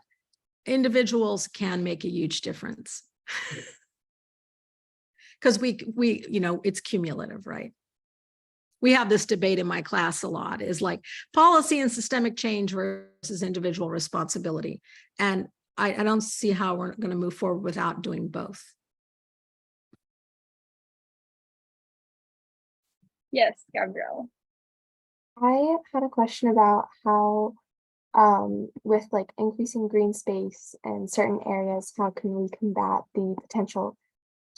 individuals can make a huge difference. Because we, you know, it's cumulative, right? We have this debate in my class a lot, is like policy and systemic change versus individual responsibility. And I don't see how we're going to move forward without doing both. Yes, Gabrielle. I had a question about how, with like increasing green space in certain areas, how can we combat the potential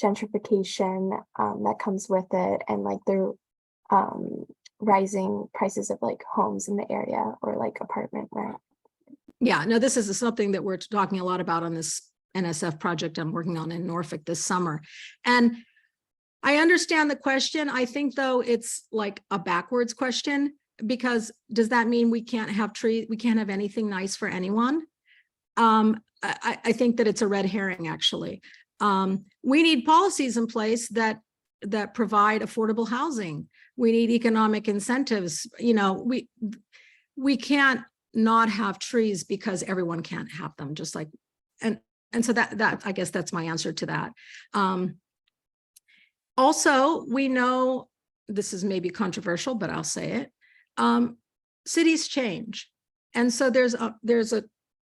gentrification that comes with it, and like the rising prices of like homes in the area, or like apartment rent? Yeah, no, this is something that we're talking a lot about on this NSF project I'm working on in Norfolk this summer. And I understand the question. I think though it's like a backwards question, because does that mean we can't have trees? We can't have anything nice for anyone? I think that it's a red herring, actually. We need policies in place that provide affordable housing. We need economic incentives. You know, we can't not have trees because everyone can't have them, just like, and so that I guess that's my answer to that. Also, we know, this is maybe controversial, but I'll say it. Cities change. And so there's a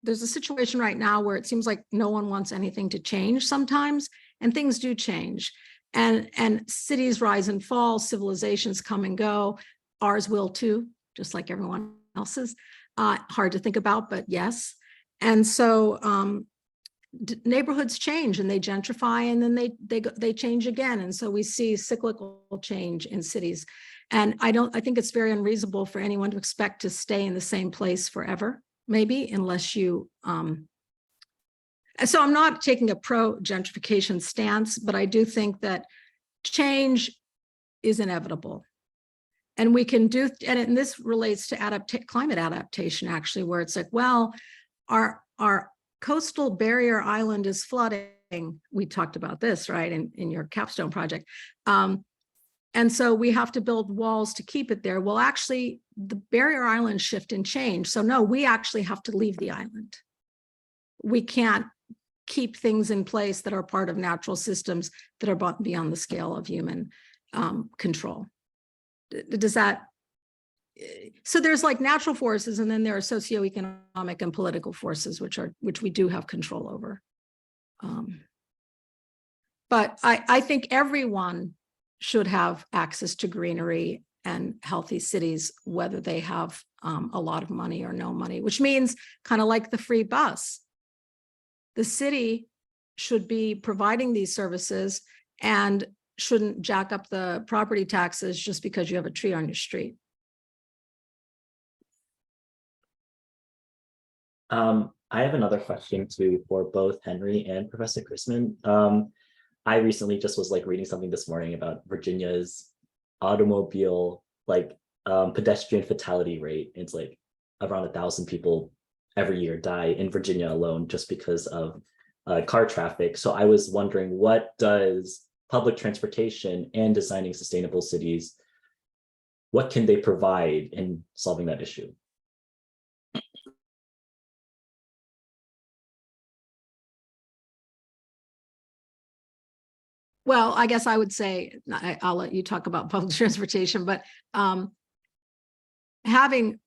situation right now where it seems like no one wants anything to change sometimes, and things do change. And cities rise and fall, civilizations come and go. Ours will too, just like everyone else's. Hard to think about, but yes. And so neighborhoods change and they gentrify, and then they change again. And so we see cyclical change in cities. And I think it's very unreasonable for anyone to expect to stay in the same place forever, maybe, unless you, so I'm not taking a pro-gentrification stance, but I do think that change is inevitable. And we can do, and this relates to climate adaptation, actually, where it's like, well, our coastal barrier island is flooding. We talked about this, right, in your capstone project. And so we have to build walls to keep it there. Well, actually, the barrier islands shift and change. So no, we actually have to leave the island. We can't keep things in place that are part of natural systems that are beyond the scale of human control. Does that? So there's like natural forces, and then there are socioeconomic and political forces, which we do have control over. But I think everyone should have access to greenery and healthy cities, whether they have a lot of money or no money, which means kind of like the free bus. The city should be providing these services and shouldn't jack up the property taxes just because you have a tree on your street. I have another question too for both Henry and Professor Crisman. I recently just was like reading something this morning about Virginia's automobile pedestrian fatality rate. It's like around 1,000 people every year die in Virginia alone just because of car traffic. So I was wondering, what does public transportation and designing sustainable cities what can they provide in solving that issue? Well, I guess I would say, I'll let you talk about public transportation, but having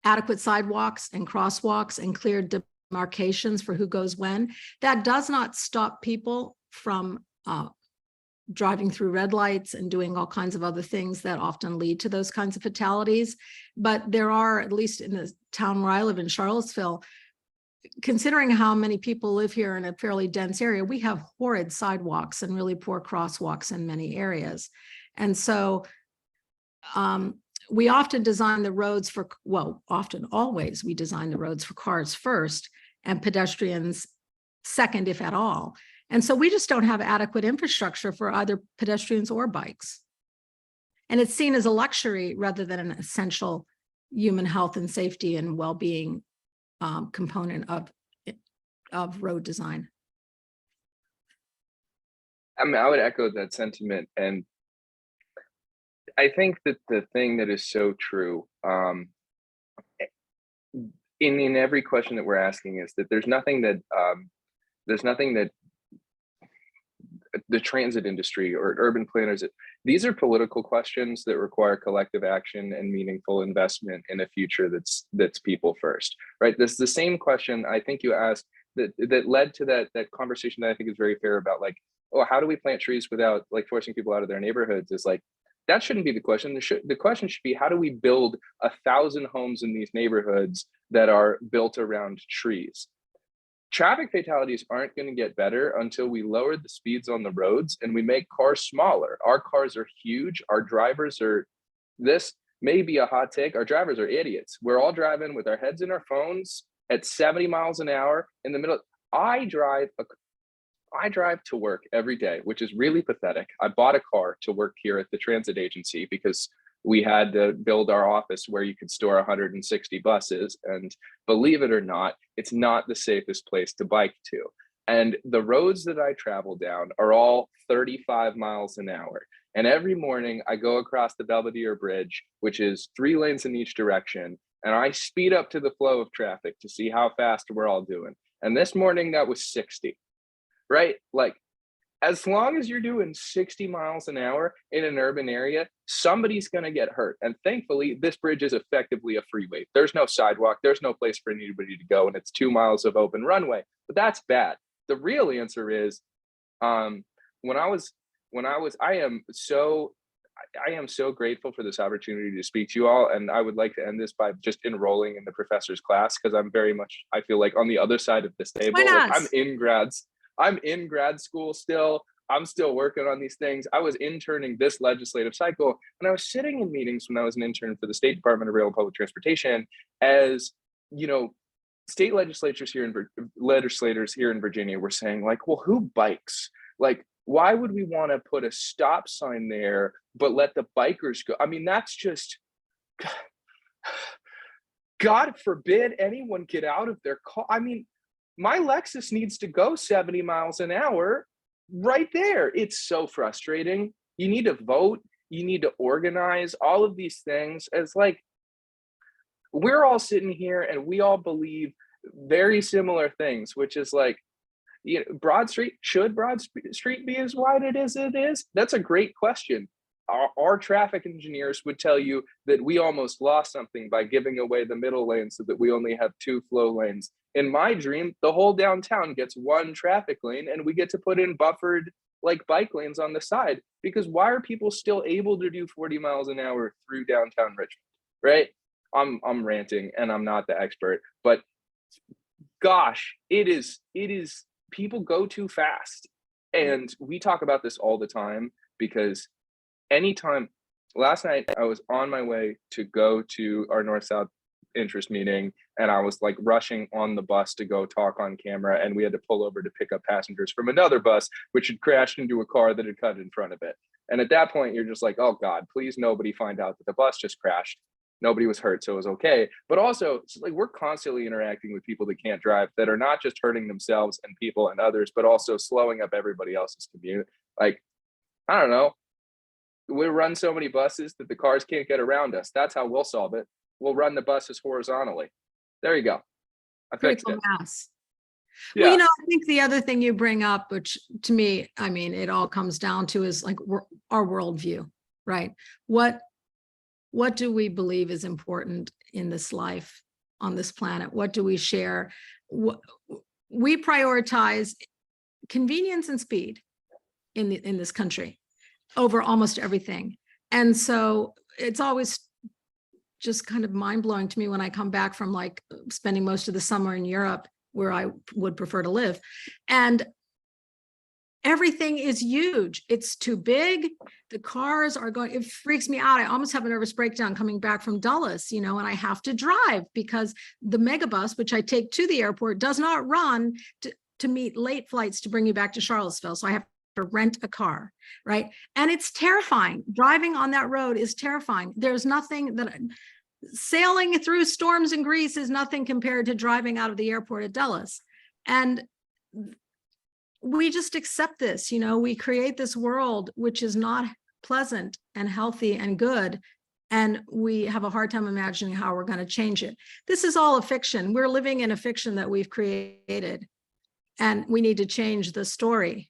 adequate sidewalks and crosswalks and clear demarcations for who goes when, that does not stop people from driving through red lights and doing all kinds of other things that often lead to those kinds of fatalities. But there are, at least in the town where I live in Charlottesville, considering how many people live here in a fairly dense area, we have horrid sidewalks and really poor crosswalks in many areas. And so we often design the roads for, well, often, always, we design the roads for cars first and pedestrians second, if at all. And so we just don't have adequate infrastructure for either pedestrians or bikes. And it's seen as a luxury rather than an essential human health and safety and well-being component of road design. I mean, I would echo that sentiment. And I think that the thing that is so true in every question that we're asking is that there's nothing that the transit industry or urban planners, these are political questions that require collective action and meaningful investment in a future that's people first, right? This is the same question I think you asked that led to that conversation that I think is very fair about, like, oh, how do we plant trees without like forcing people out of their neighborhoods? Is like, that shouldn't be the question. The question should be, how do we build 1,000 homes in these neighborhoods that are built around trees? Traffic fatalities aren't going to get better until we lower the speeds on the roads and we make cars smaller. Our cars are huge. Our drivers are, this may be a hot take, our drivers are idiots. We're all driving with our heads in our phones at 70 miles an hour in the middle. I drive to work every day, which is really pathetic. I bought a car to work here at the transit agency because we had to build our office where you could store 160 buses. And believe it or not, it's not the safest place to bike to. And the roads that I travel down are all 35 miles an hour. And every morning I go across the Belvedere Bridge, which is 3 lanes in each direction. And I speed up to the flow of traffic to see how fast we're all doing. And this morning that was 60, right? Like, as long as you're doing 60 miles an hour in an urban area, somebody's going to get hurt. And thankfully, this bridge is effectively a freeway. There's no sidewalk. There's no place for anybody to go. And it's 2 miles of open runway. But that's bad. The real answer is, I am so grateful for this opportunity to speak to you all. And I would like to end this by just enrolling in the professor's class, because I feel like on the other side of this table, like I'm in grad school still. I'm still working on these things. I was interning this legislative cycle, and I was sitting in meetings when I was an intern for the State Department of Rail and Public Transportation, as you know, state legislators here in Virginia were saying, like, well, who bikes? Like, why would we want to put a stop sign there but let the bikers go? I mean, that's just, God forbid anyone get out of their car. I mean, my Lexus needs to go 70 miles an hour right there. It's so frustrating. You need to vote. You need to organize all of these things. As like, we're all sitting here and we all believe very similar things, which is like, you know, should Broad Street be as wide as it is? That's a great question. Our traffic engineers would tell you that we almost lost something by giving away the middle lane so that we only have 2 flow lanes. In my dream, the whole downtown gets 1 traffic lane, and we get to put in buffered like bike lanes on the side, because why are people still able to do 40 miles an hour through downtown Richmond, right? I'm ranting and I'm not the expert, but gosh, it is people go too fast. And we talk about this all the time, because anytime, last night I was on my way to go to our North-South interest meeting, and I was like rushing on the bus to go talk on camera, and we had to pull over to pick up passengers from another bus, which had crashed into a car that had cut in front of it. And at that point, you're just like, oh God, please nobody find out that the bus just crashed. Nobody was hurt, so it was okay. But also, it's like, we're constantly interacting with people that can't drive, that are not just hurting themselves and people and others, but also slowing up everybody else's commute. Like, I don't know, we'll run so many buses that the cars can't get around us. That's how we'll solve it. We'll run the buses horizontally. There you go. I fixed Critical it. mass. Well, Yeah. I think the other thing you bring up, which to me, I mean, it all comes down to is like our worldview, right? What do we believe is important in this life on this planet? What do we share? We prioritize convenience and speed in this country over almost everything. And so it's always just kind of mind-blowing to me when I come back from like spending most of the summer in Europe, where I would prefer to live. And everything is huge. It's too big. The cars are going, it freaks me out. I almost have a nervous breakdown coming back from Dulles, and I have to drive because the megabus, which I take to the airport, does not run to meet late flights to bring you back to Charlottesville. So I have to rent a car, right? And it's terrifying. Driving on that road is terrifying. There's nothing that sailing through storms in Greece is nothing compared to driving out of the airport at Dulles. And we just accept this, we create this world which is not pleasant and healthy and good. And we have a hard time imagining how we're going to change it. This is all a fiction. We're living in a fiction that we've created, and we need to change the story.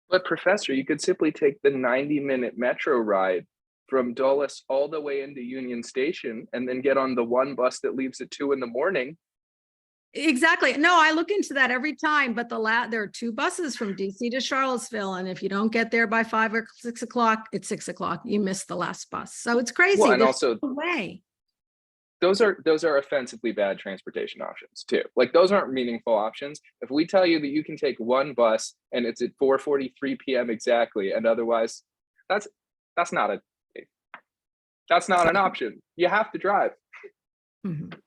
But Professor, you could simply take the 90-minute metro ride from Dulles all the way into Union Station and then get on the one bus that leaves at 2 in. Exactly. No, I look into that every time, but there are 2 buses from DC to Charlottesville. And if you don't get there by 5 or 6 o'clock, it's 6 o'clock. You miss the last bus. So it's crazy. Well, and There's also no way. those are offensively bad transportation options too. Like, those aren't meaningful options. If we tell you that you can take one bus and it's at 4:43 p.m. exactly, and otherwise that's not an option. You have to drive. Mm-hmm.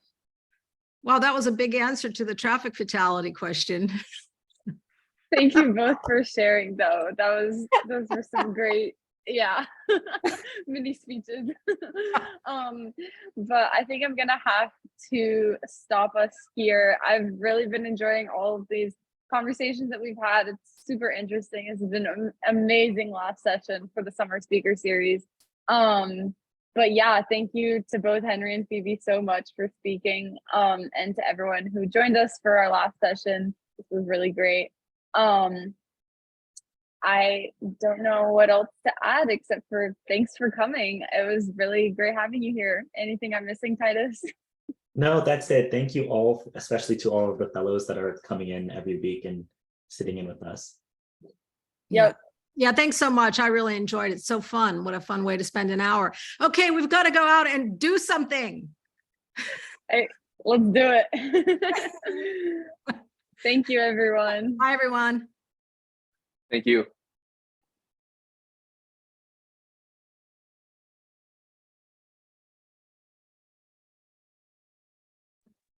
Well, that was a big answer to the traffic fatality question. Thank you both for sharing, though. Those were some great, mini speeches. But I think I'm gonna have to stop us here. I've really been enjoying all of these conversations that we've had. It's super interesting. It's been an amazing last session for the summer speaker series. But yeah, thank you to both Henry and Phoebe so much for speaking, and to everyone who joined us for our last session. This was really great. I don't know what else to add except for thanks for coming. It was really great having you here. Anything I'm missing, Titus? No, that's it. Thank you all, especially to all of the fellows that are coming in every week and sitting in with us. Yep. Yeah, thanks so much. I really enjoyed it. So fun. What a fun way to spend an hour. Okay, we've got to go out and do something. Hey, let's do it. Thank you, everyone. Bye, everyone. Thank you.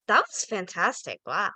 That was fantastic. Wow.